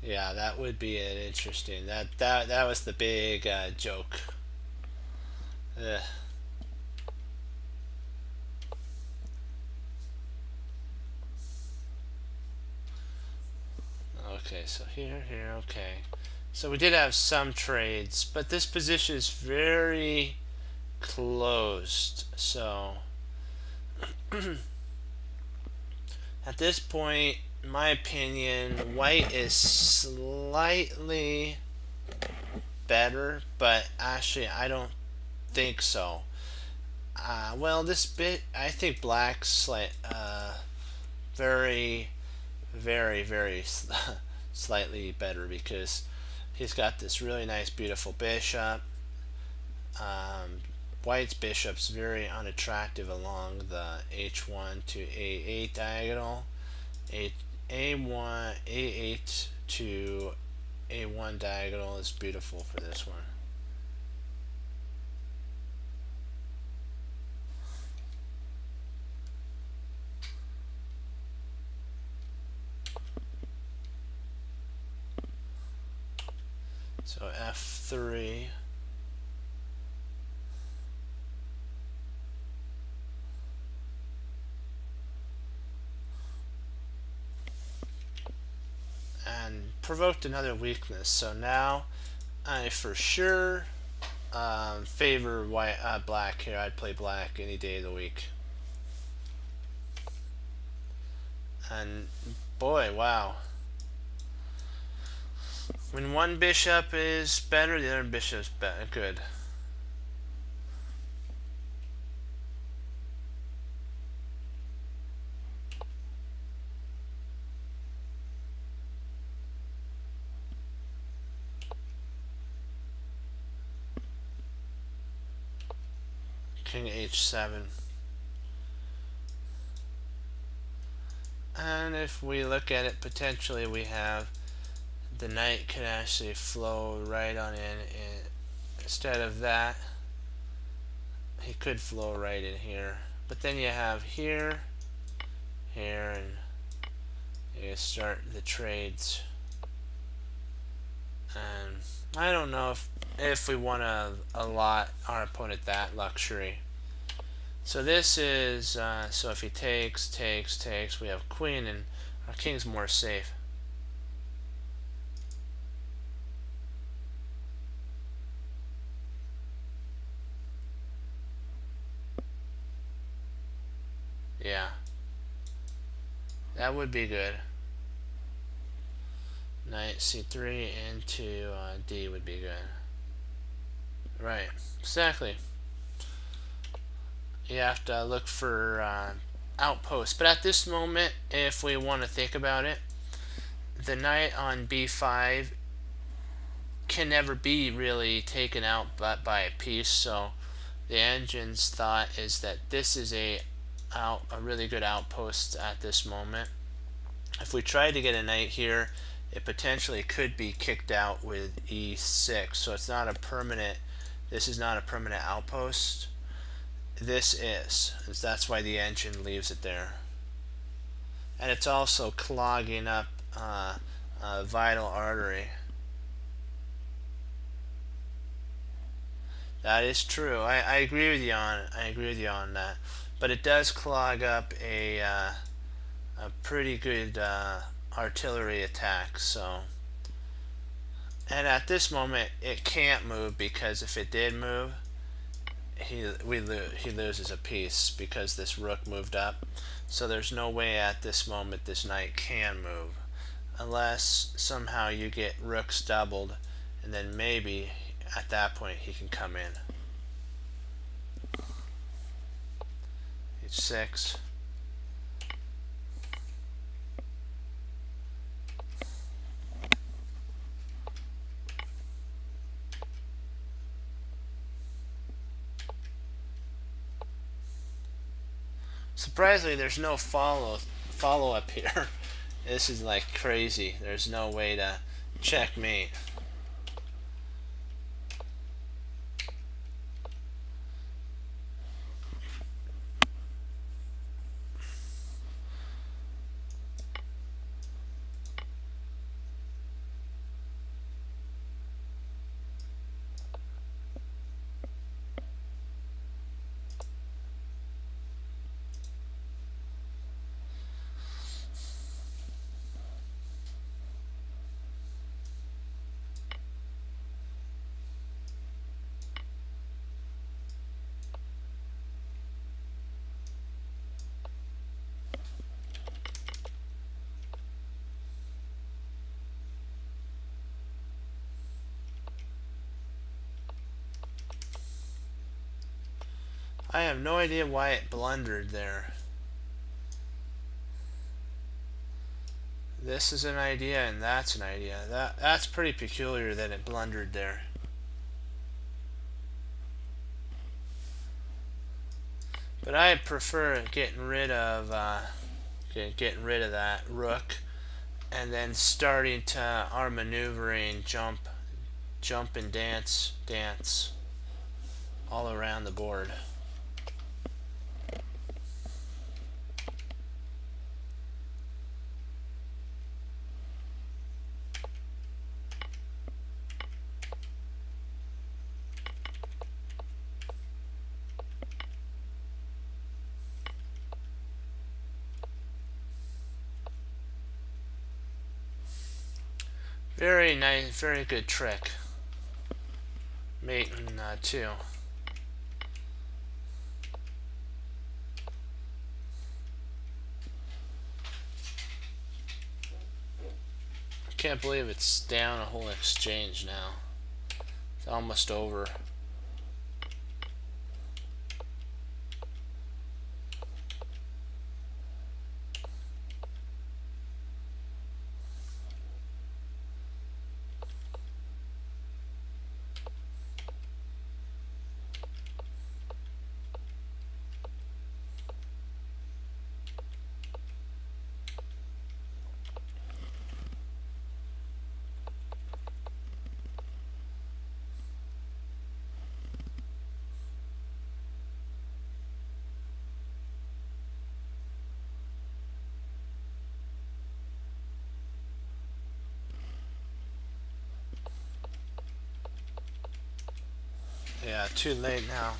Yeah, that would be an interesting. That was the big joke. Ugh. Okay, so here, okay. So we did have some trades, but this position is very closed. So at this point, in my opinion, white is slightly better, but actually I don't think so. Well, this bit, I think black's very, very slightly better because he's got this really nice, beautiful bishop. White's bishop's very unattractive along the h1 to a8 diagonal. A1, A8 to A1 diagonal is beautiful for this one. So F3. And provoked another weakness. So now I for sure favor black here. I'd play black any day of the week. And boy, wow. When one bishop is better, the other bishop's better. Good. King h7. And if we look at it, potentially we have the knight can actually flow right on in, and instead of that he could flow right in here, but then you have here, and you start the trades. And I don't know if we want to allot our opponent that luxury. So this is so if he takes, we have queen, and our king's more safe. Yeah, that would be good. Knight c3 into d would be good. Right, exactly. You have to look for outposts. But at this moment, if we want to think about it, the knight on b5 can never be really taken out but by a piece. So the engine's thought is that this is a really good outpost at this moment. If we try to get a knight here, it potentially could be kicked out with e6. So it's not a permanent. This is not a permanent outpost. This is. That's why the engine leaves it there. And it's also clogging up a vital artery. That is true. I agree with you on that. But it does clog up a pretty good artillery attack. So, and at this moment it can't move, because if it did move, he loses a piece because this rook moved up. So there's no way at this moment this knight can move, unless somehow you get rooks doubled, and then maybe at that point he can come in. H6. Surprisingly, there's no follow up here. This is like crazy. There's no way to checkmate. I have no idea why it blundered there. This is an idea and that's an idea. That's pretty peculiar that it blundered there. But I prefer getting rid of that rook and then starting to our maneuvering jump and dance all around the board. Very nice, very good trick. Mating too. I can't believe it's down a whole exchange now. It's almost over. Yeah, too late now.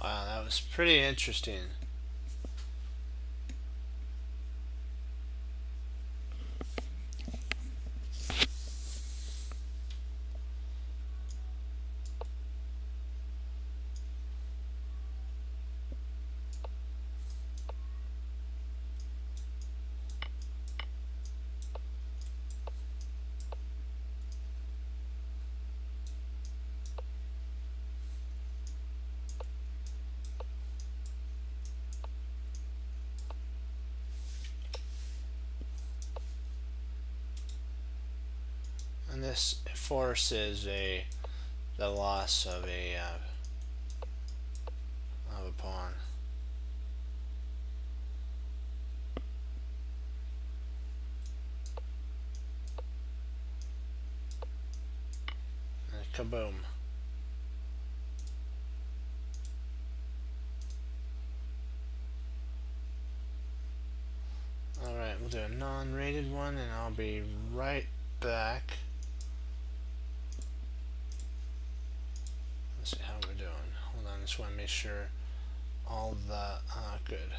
Wow, that was pretty interesting. And this forces the loss of a pawn. And kaboom. Alright, we'll do a non-rated one and I'll be right back. Let's see how we're doing. Hold on, just want to make sure all the good.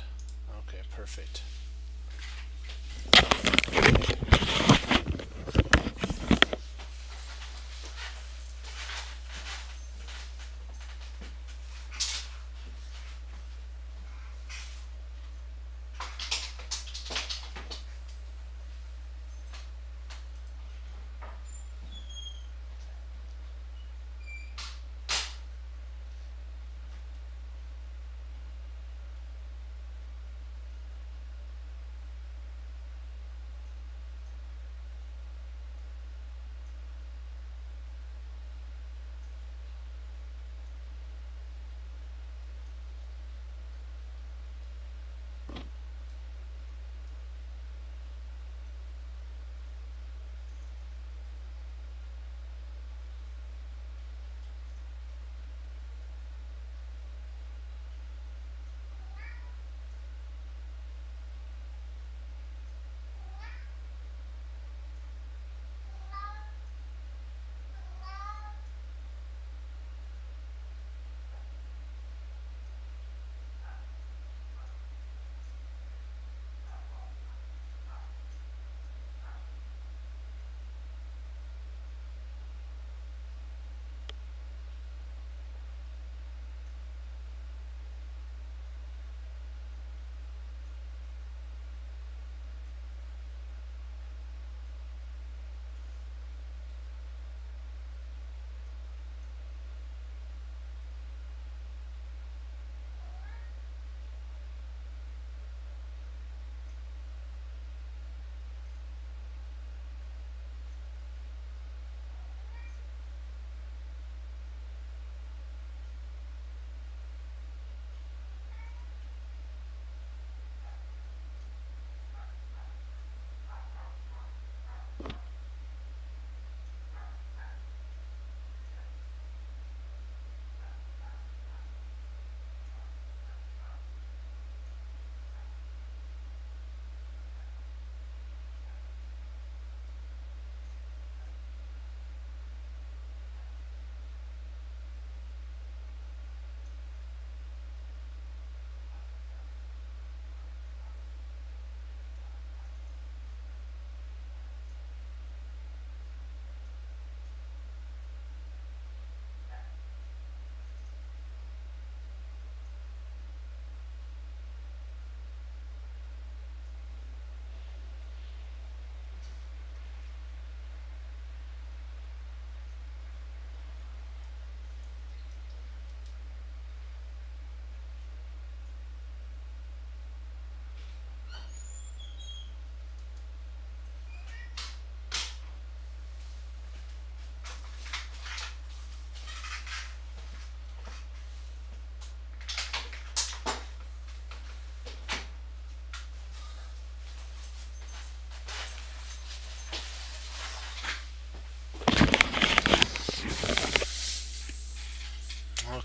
Okay, perfect.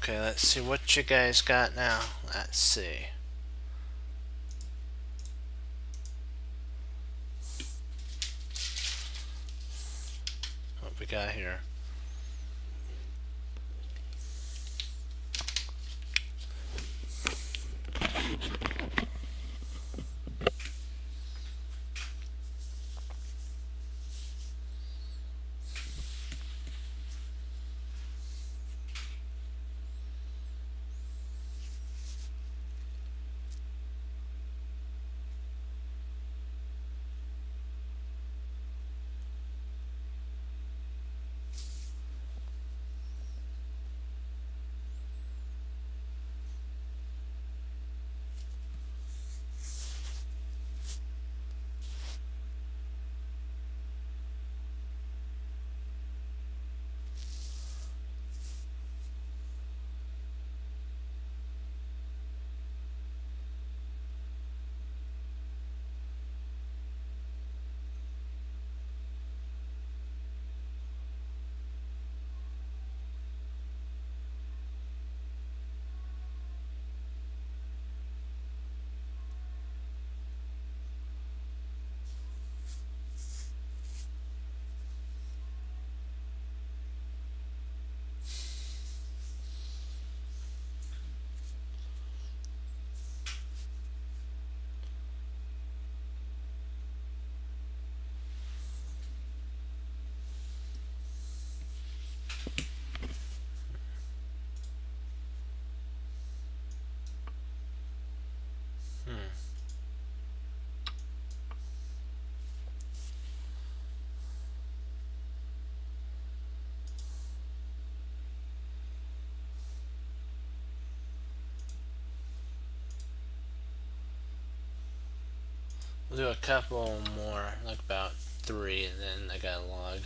Okay, let's see what you guys got now. Let's see. What we got here. We'll do a couple more, like about 3, and then I gotta log.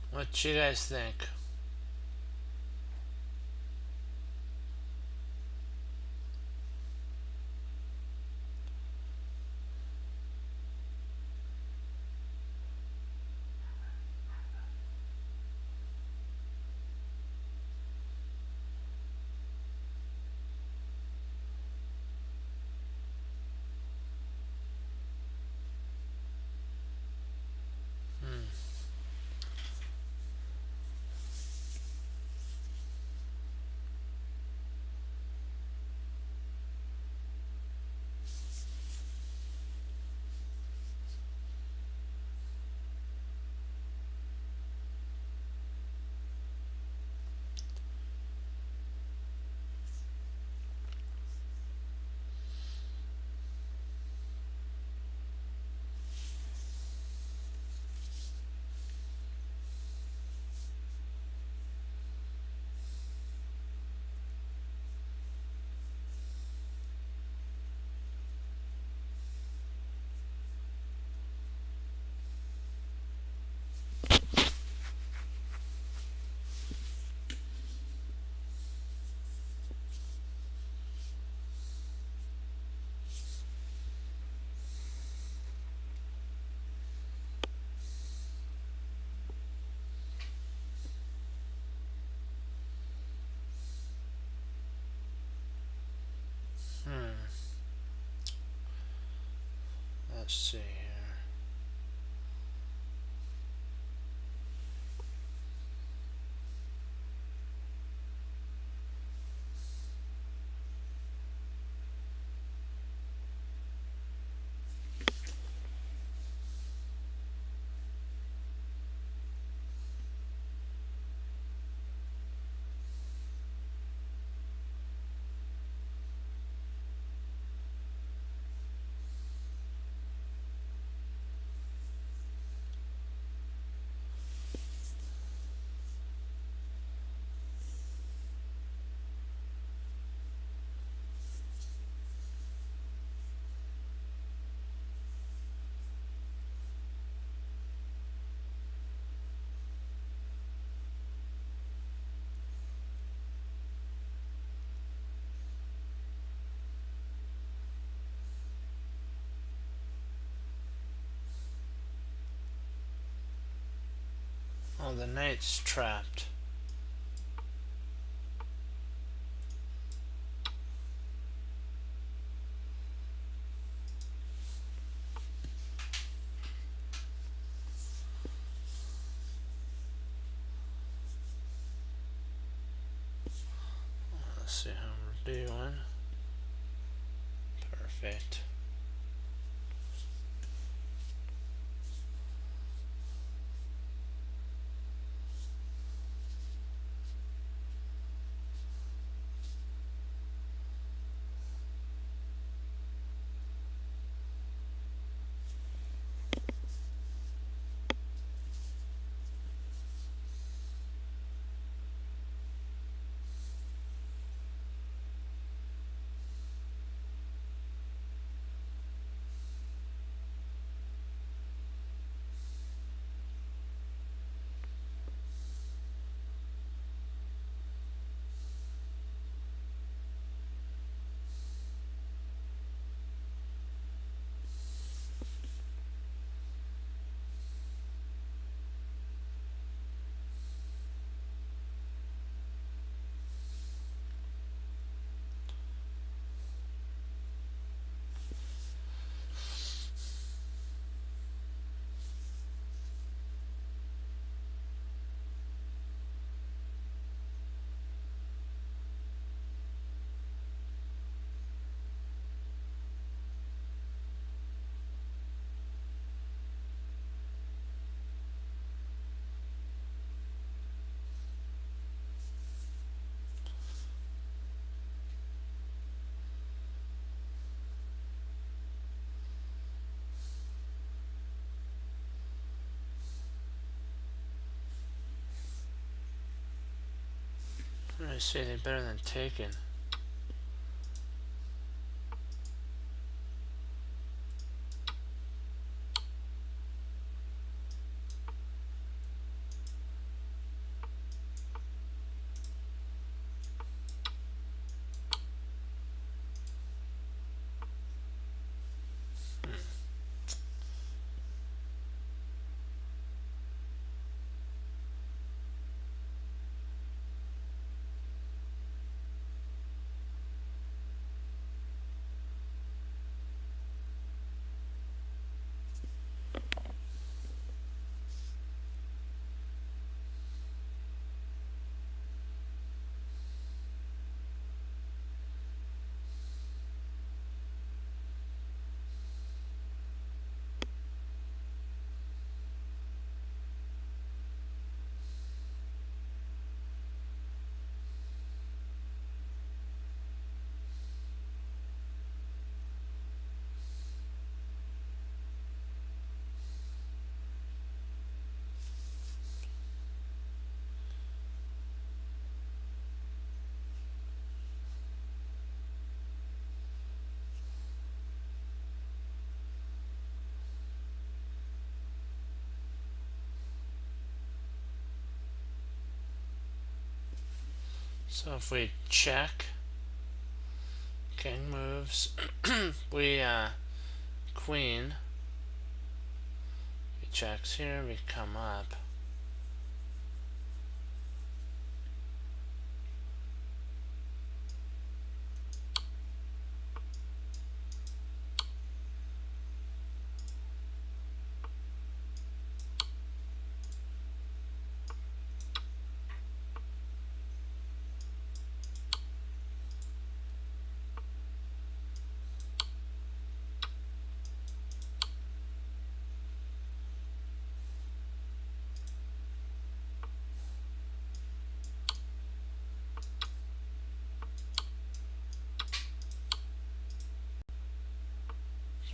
What you guys think? Let's see here. Oh, the knight's trapped. Let's see how we're doing. Perfect. I say they better than taken. So if we check, king moves, we queen, he checks here, we come up.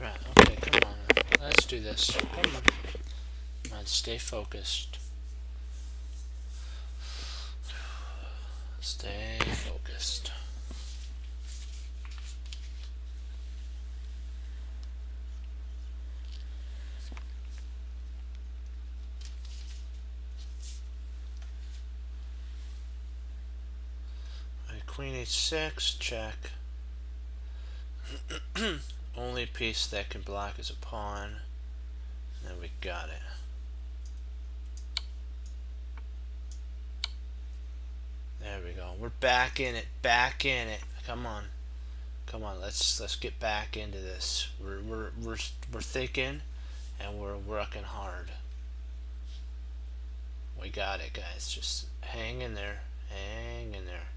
Right, okay, come on. Let's do this. Come on. Come on, stay focused. Stay focused. Right, queen h6, check. Only piece that can block is a pawn. And we got it. There we go. We're back in it. Back in it. Come on. Come on. Let's get back into this. We're thinking, and we're working hard. We got it, guys. Just hang in there. Hang in there.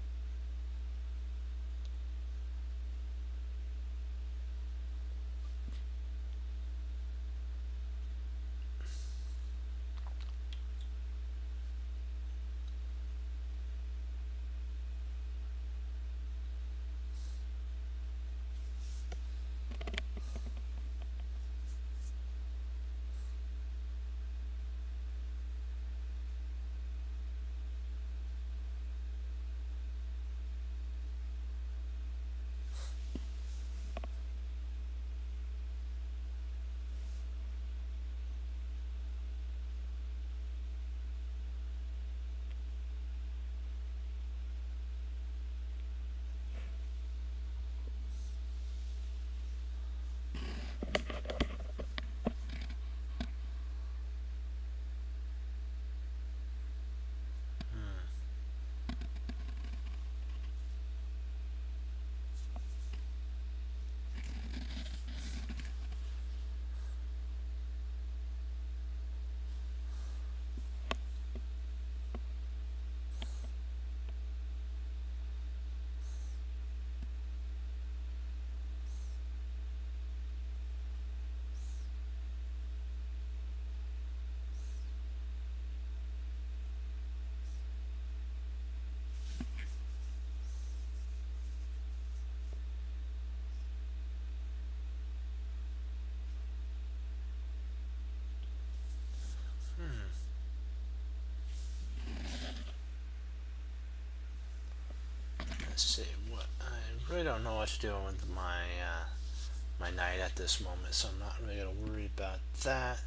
let's see. What I really don't know what to do with my knight at this moment, so I'm not really gonna worry about that.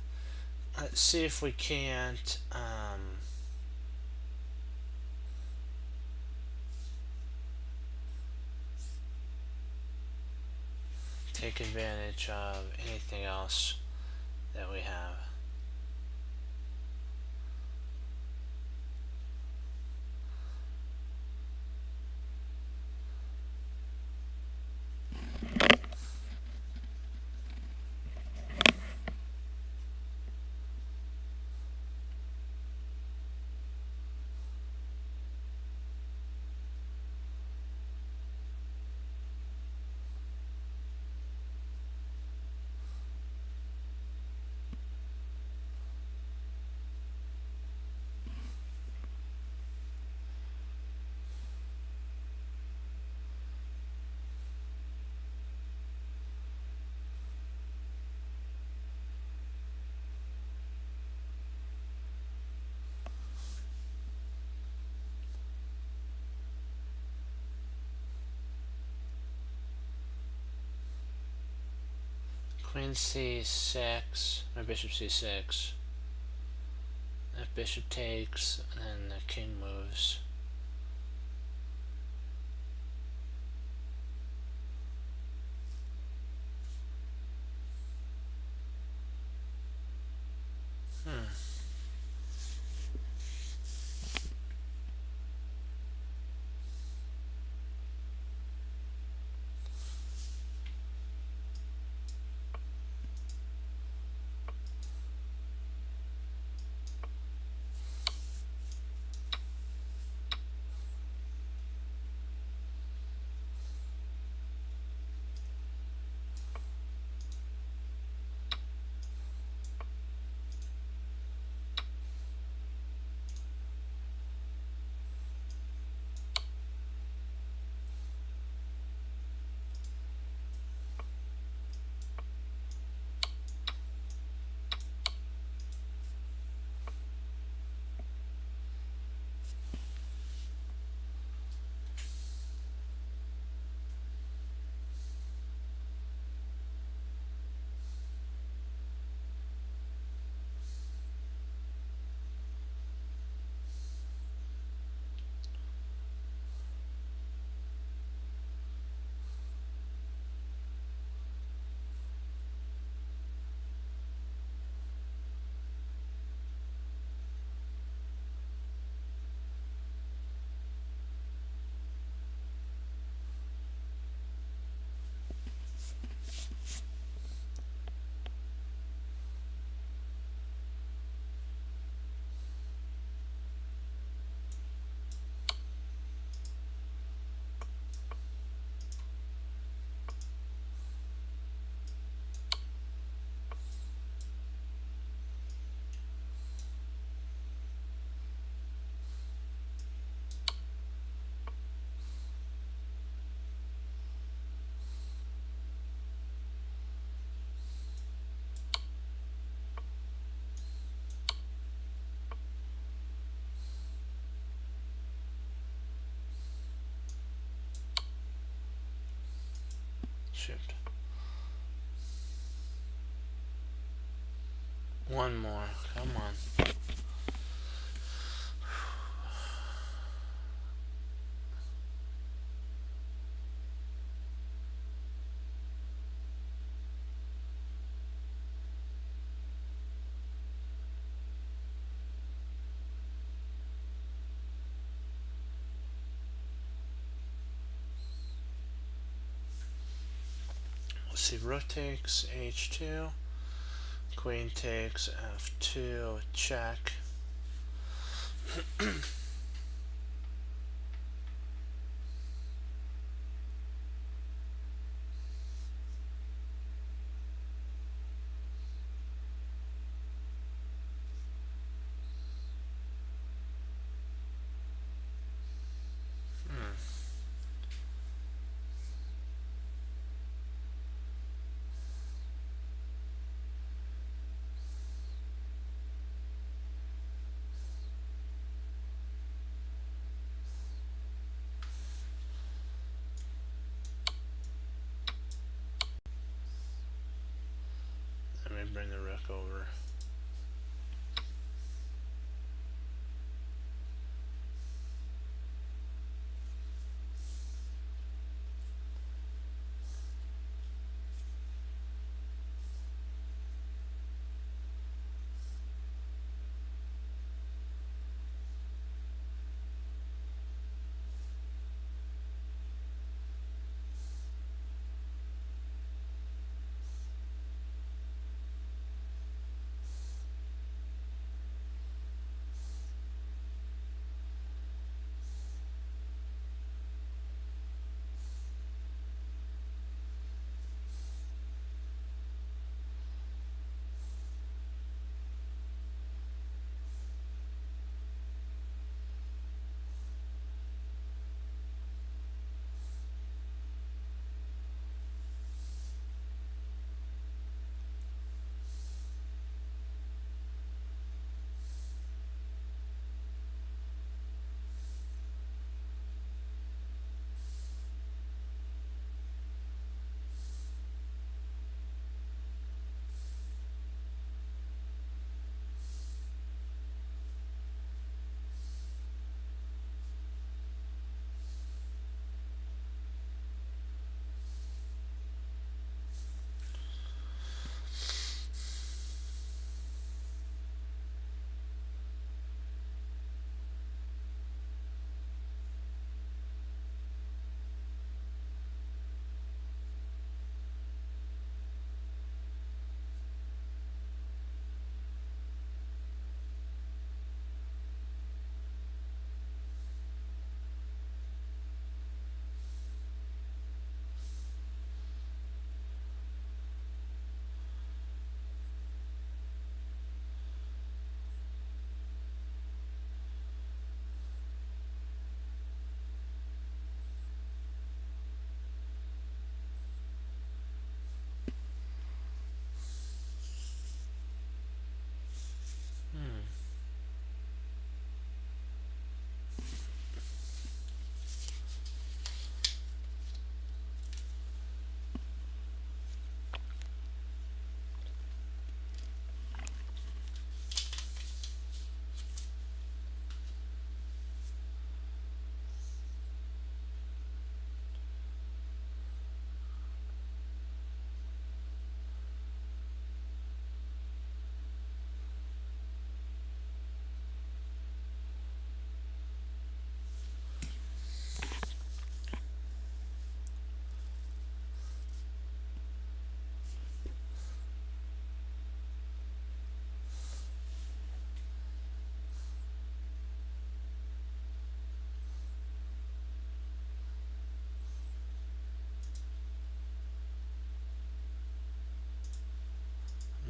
Let's see if we can't take advantage of anything else that we have. Queen c6, or bishop c6. If bishop takes, then the king moves. Shoot. One more. Come on. Let's see. Rook takes h2. Queen takes f2. Check.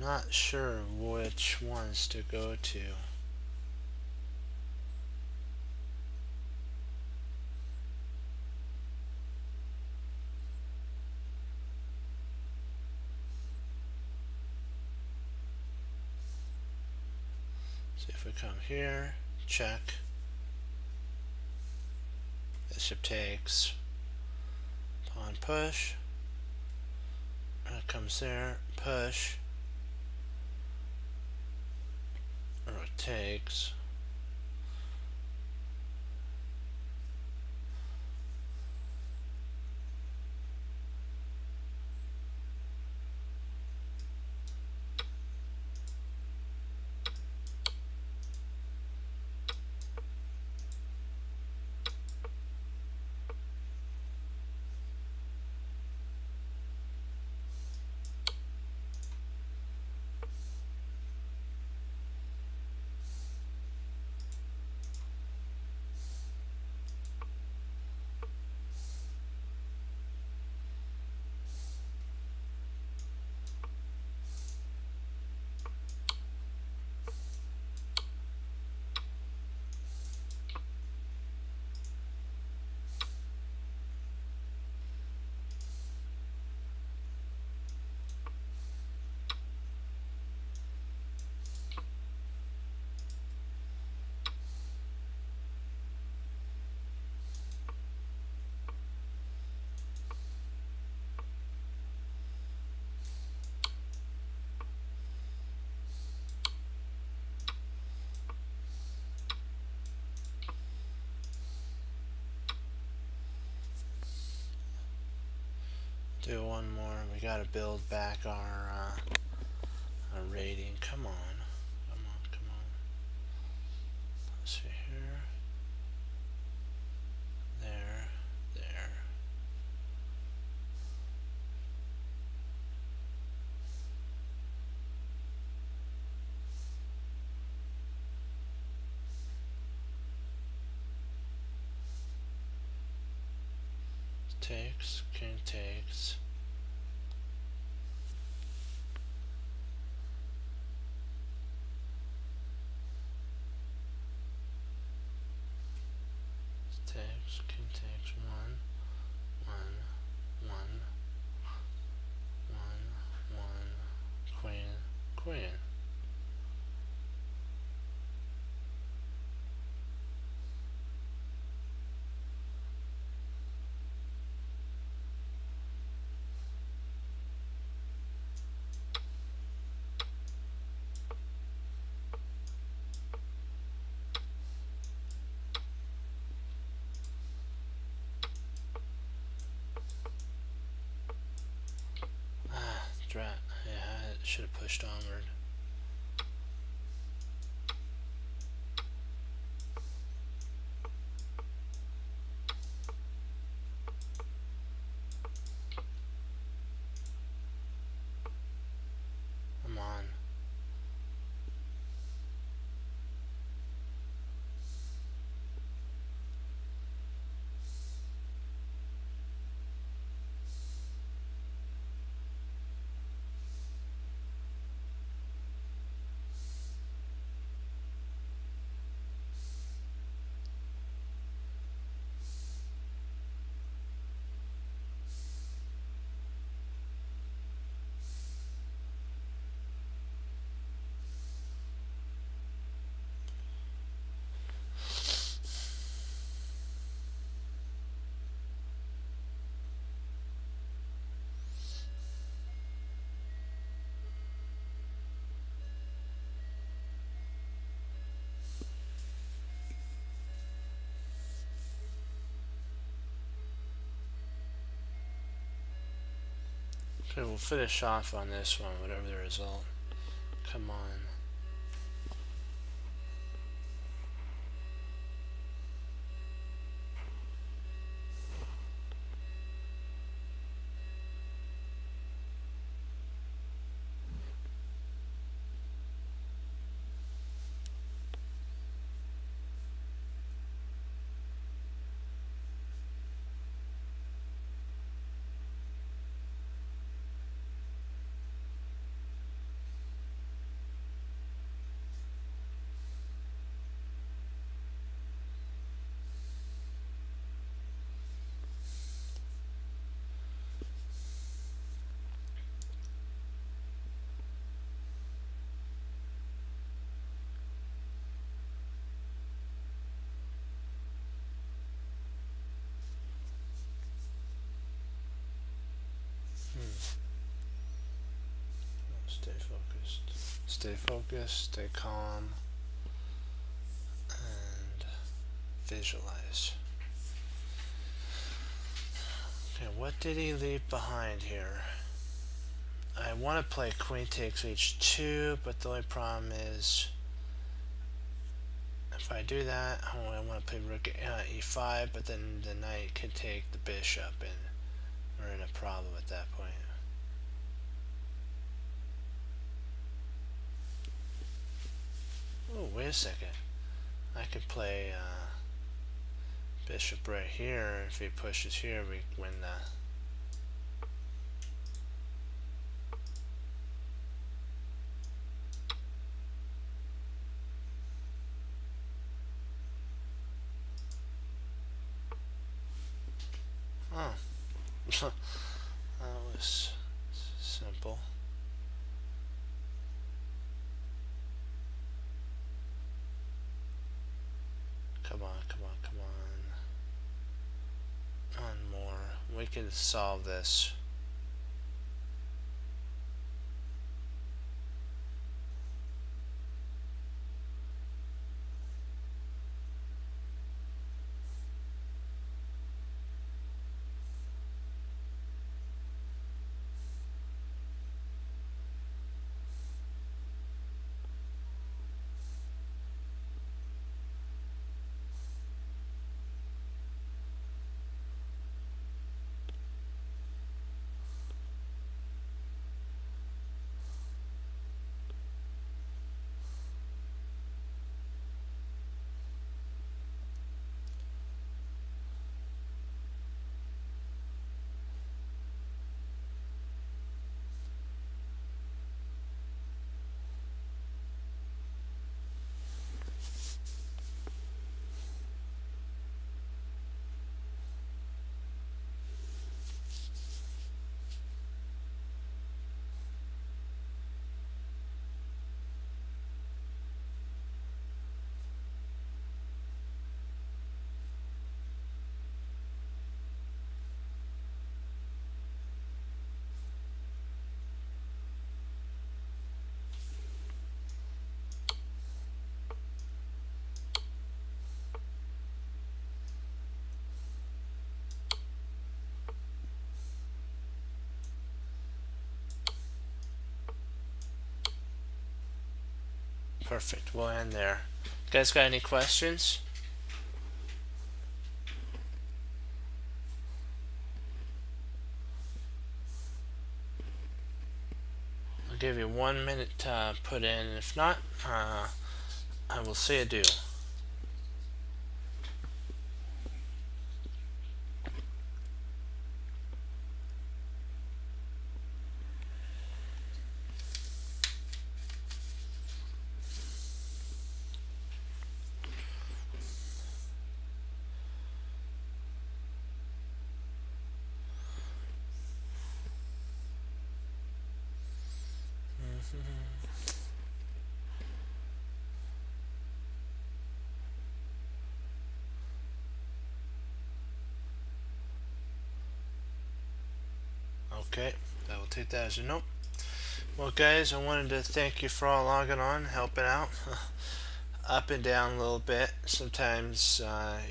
not sure which ones to go to. See if we come here, check. Bishop takes, pawn push, it comes there, push, rook takes, do one more. We gotta build back our rating. Come on. Come on, come on. Let's see here. There, there. Takes, king takes. Takes, king takes, one, queen, queen. Drat. Yeah, I should have pushed onward. Come on. Okay, we'll finish off on this one, whatever the result. Come on. focused. Stay focused, stay calm, and visualize. Okay, what did he leave behind here? I want to play queen takes h2, but the only problem is if I do that, I want to play rook e5, but then the knight could take the bishop, and we're in a problem at that point. Oh, wait a second. I could play bishop right here. If he pushes here, we win the... Oh. That was simple. Come on, come on, come on. One more. We can solve this. Perfect. We'll end there. You guys got any questions? I'll give you 1 minute to put in. If not, I will say adieu. Okay, I will take that as a note. Well, guys, I wanted to thank you for all logging on, helping out. Up and down a little bit. Sometimes,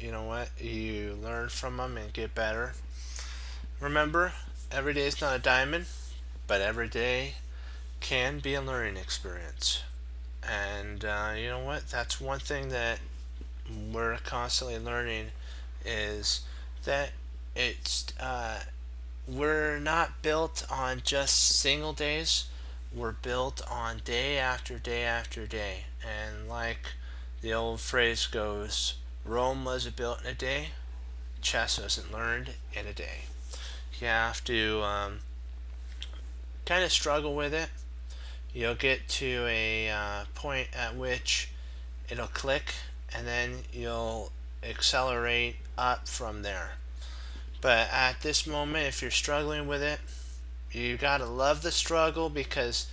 you know what, you learn from them and get better. Remember, every day is not a diamond, but every day can be a learning experience. And you know what, that's one thing that we're constantly learning is that it's we're not built on just single days. We're built on day after day after day. And like the old phrase goes, Rome wasn't built in a day, chess wasn't learned in a day. You have to kind of struggle with it. You'll get to a point at which it'll click, and then you'll accelerate up from there. But at this moment, if you're struggling with it, you gotta love the struggle, because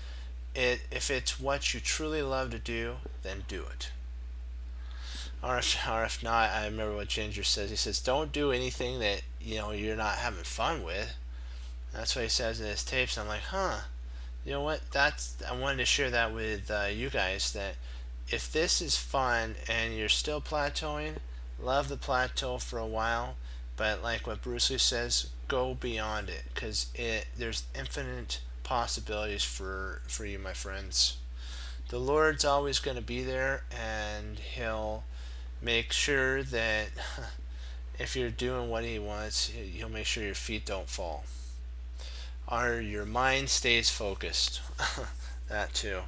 if it's what you truly love to do, then do it. Or if not, I remember what Ginger says. He says, don't do anything that you're not having fun with. That's what he says in his tapes. I'm like, huh. You know what? I wanted to share that with you guys, that if this is fun and you're still plateauing, love the plateau for a while, but like what Bruce Lee says, go beyond it, because there's infinite possibilities for you, my friends. The Lord's always going to be there, and He'll make sure that if you're doing what He wants, He'll make sure your feet don't fall, or your mind stays focused. That too.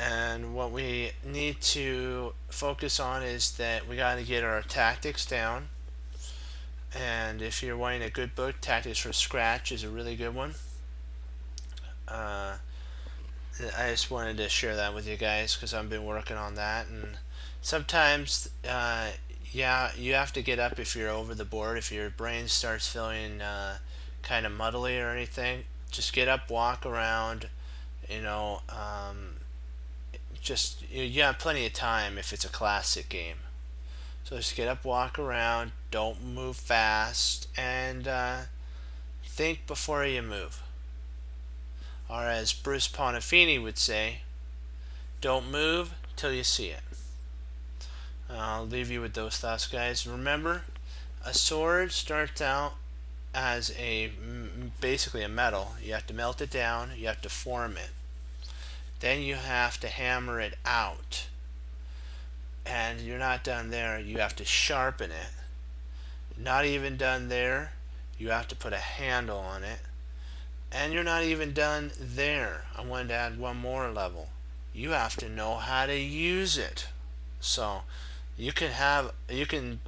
And what we need to focus on is that we got to get our tactics down. And if you're wanting a good book, Tactics from Scratch is a really good one. I just wanted to share that with you guys because I've been working on that. And sometimes, yeah, you have to get up if you're over the board. If your brain starts feeling kind of muddly or anything, just get up, walk around. You know, just you have plenty of time if it's a classic game. So just get up, walk around, don't move fast, and think before you move. Or as Bruce Pontifini would say, don't move till you see it. I'll leave you with those thoughts, guys. Remember, a sword starts out as basically a metal. You have to melt it down, you have to form it. Then you have to hammer it out. And you're not done there, you have to sharpen it. Not even done there, you have to put a handle on it. And you're not even done there. I wanted to add one more level. You have to know how to use it. So you can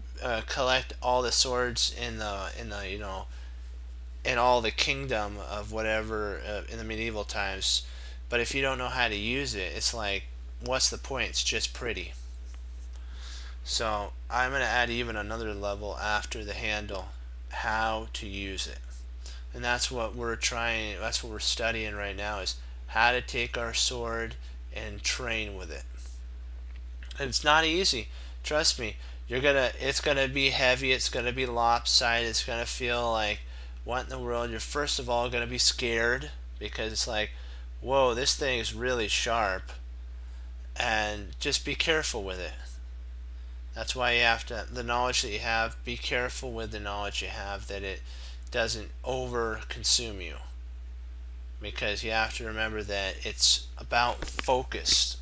collect all the swords in the in all the kingdom of whatever in the medieval times, but if you don't know how to use it, it's like, what's the point? It's just pretty. So I'm going to add even another level after the handle, how to use it. And that's what we're studying right now, is how to take our sword and train with it. And it's not easy. Trust me. It's gonna be heavy, it's gonna be lopsided, it's gonna feel like, what in the world? You're first of all gonna be scared, because it's like, whoa, this thing is really sharp. And just be careful with it. That's why you have to, the knowledge that you have, be careful with the knowledge you have, that it doesn't over consume you, because you have to remember that it's about focus.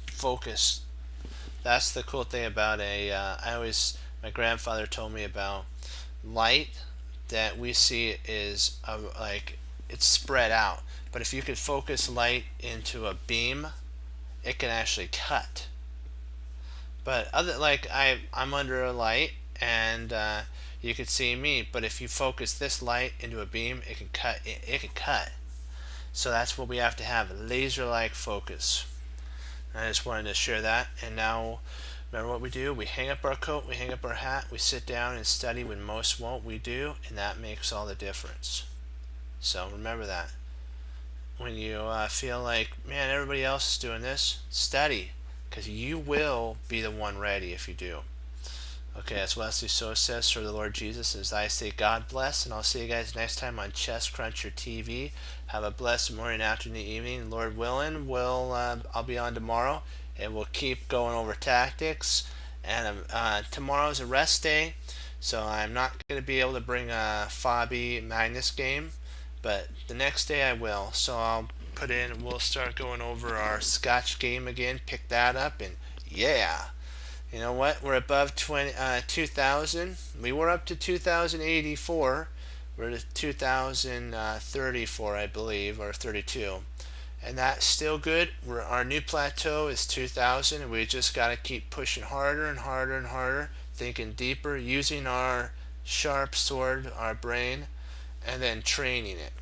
That's the cool thing about my grandfather told me about light, that we see is like it's spread out, but if you could focus light into a beam, it can actually cut. But I'm under a light, and you can see me, but if you focus this light into a beam, it can cut. It can cut. So that's what we have to have, laser-like focus. I just wanted to share that. And now, remember what we do? We hang up our coat, we hang up our hat, we sit down and study when most won't. We do, and that makes all the difference. So remember that. When you feel like, man, everybody else is doing this, study, because you will be the one ready if you do. Okay, as Wesley So says, for the Lord Jesus, as I say, God bless, and I'll see you guys next time on Chess Cruncher TV. Have a blessed morning, afternoon, evening. Lord willing, I'll be on tomorrow, and we'll keep going over tactics. And tomorrow's a rest day, so I'm not going to be able to bring a Fabi Magnus game, but the next day I will. So I'll we'll start going over our Scotch game again, pick that up, and yeah. You know what? We're above 2,000. We were up to 2,084. We're at 2,034, I believe, or 32. And that's still good. Our new plateau is 2,000, and we just got to keep pushing harder and harder and harder, thinking deeper, using our sharp sword, our brain, and then training it.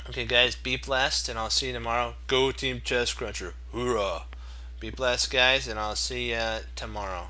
Okay, guys, be blessed, and I'll see you tomorrow. Go Team Chess Cruncher. Hoorah! Be blessed, guys, and I'll see you tomorrow.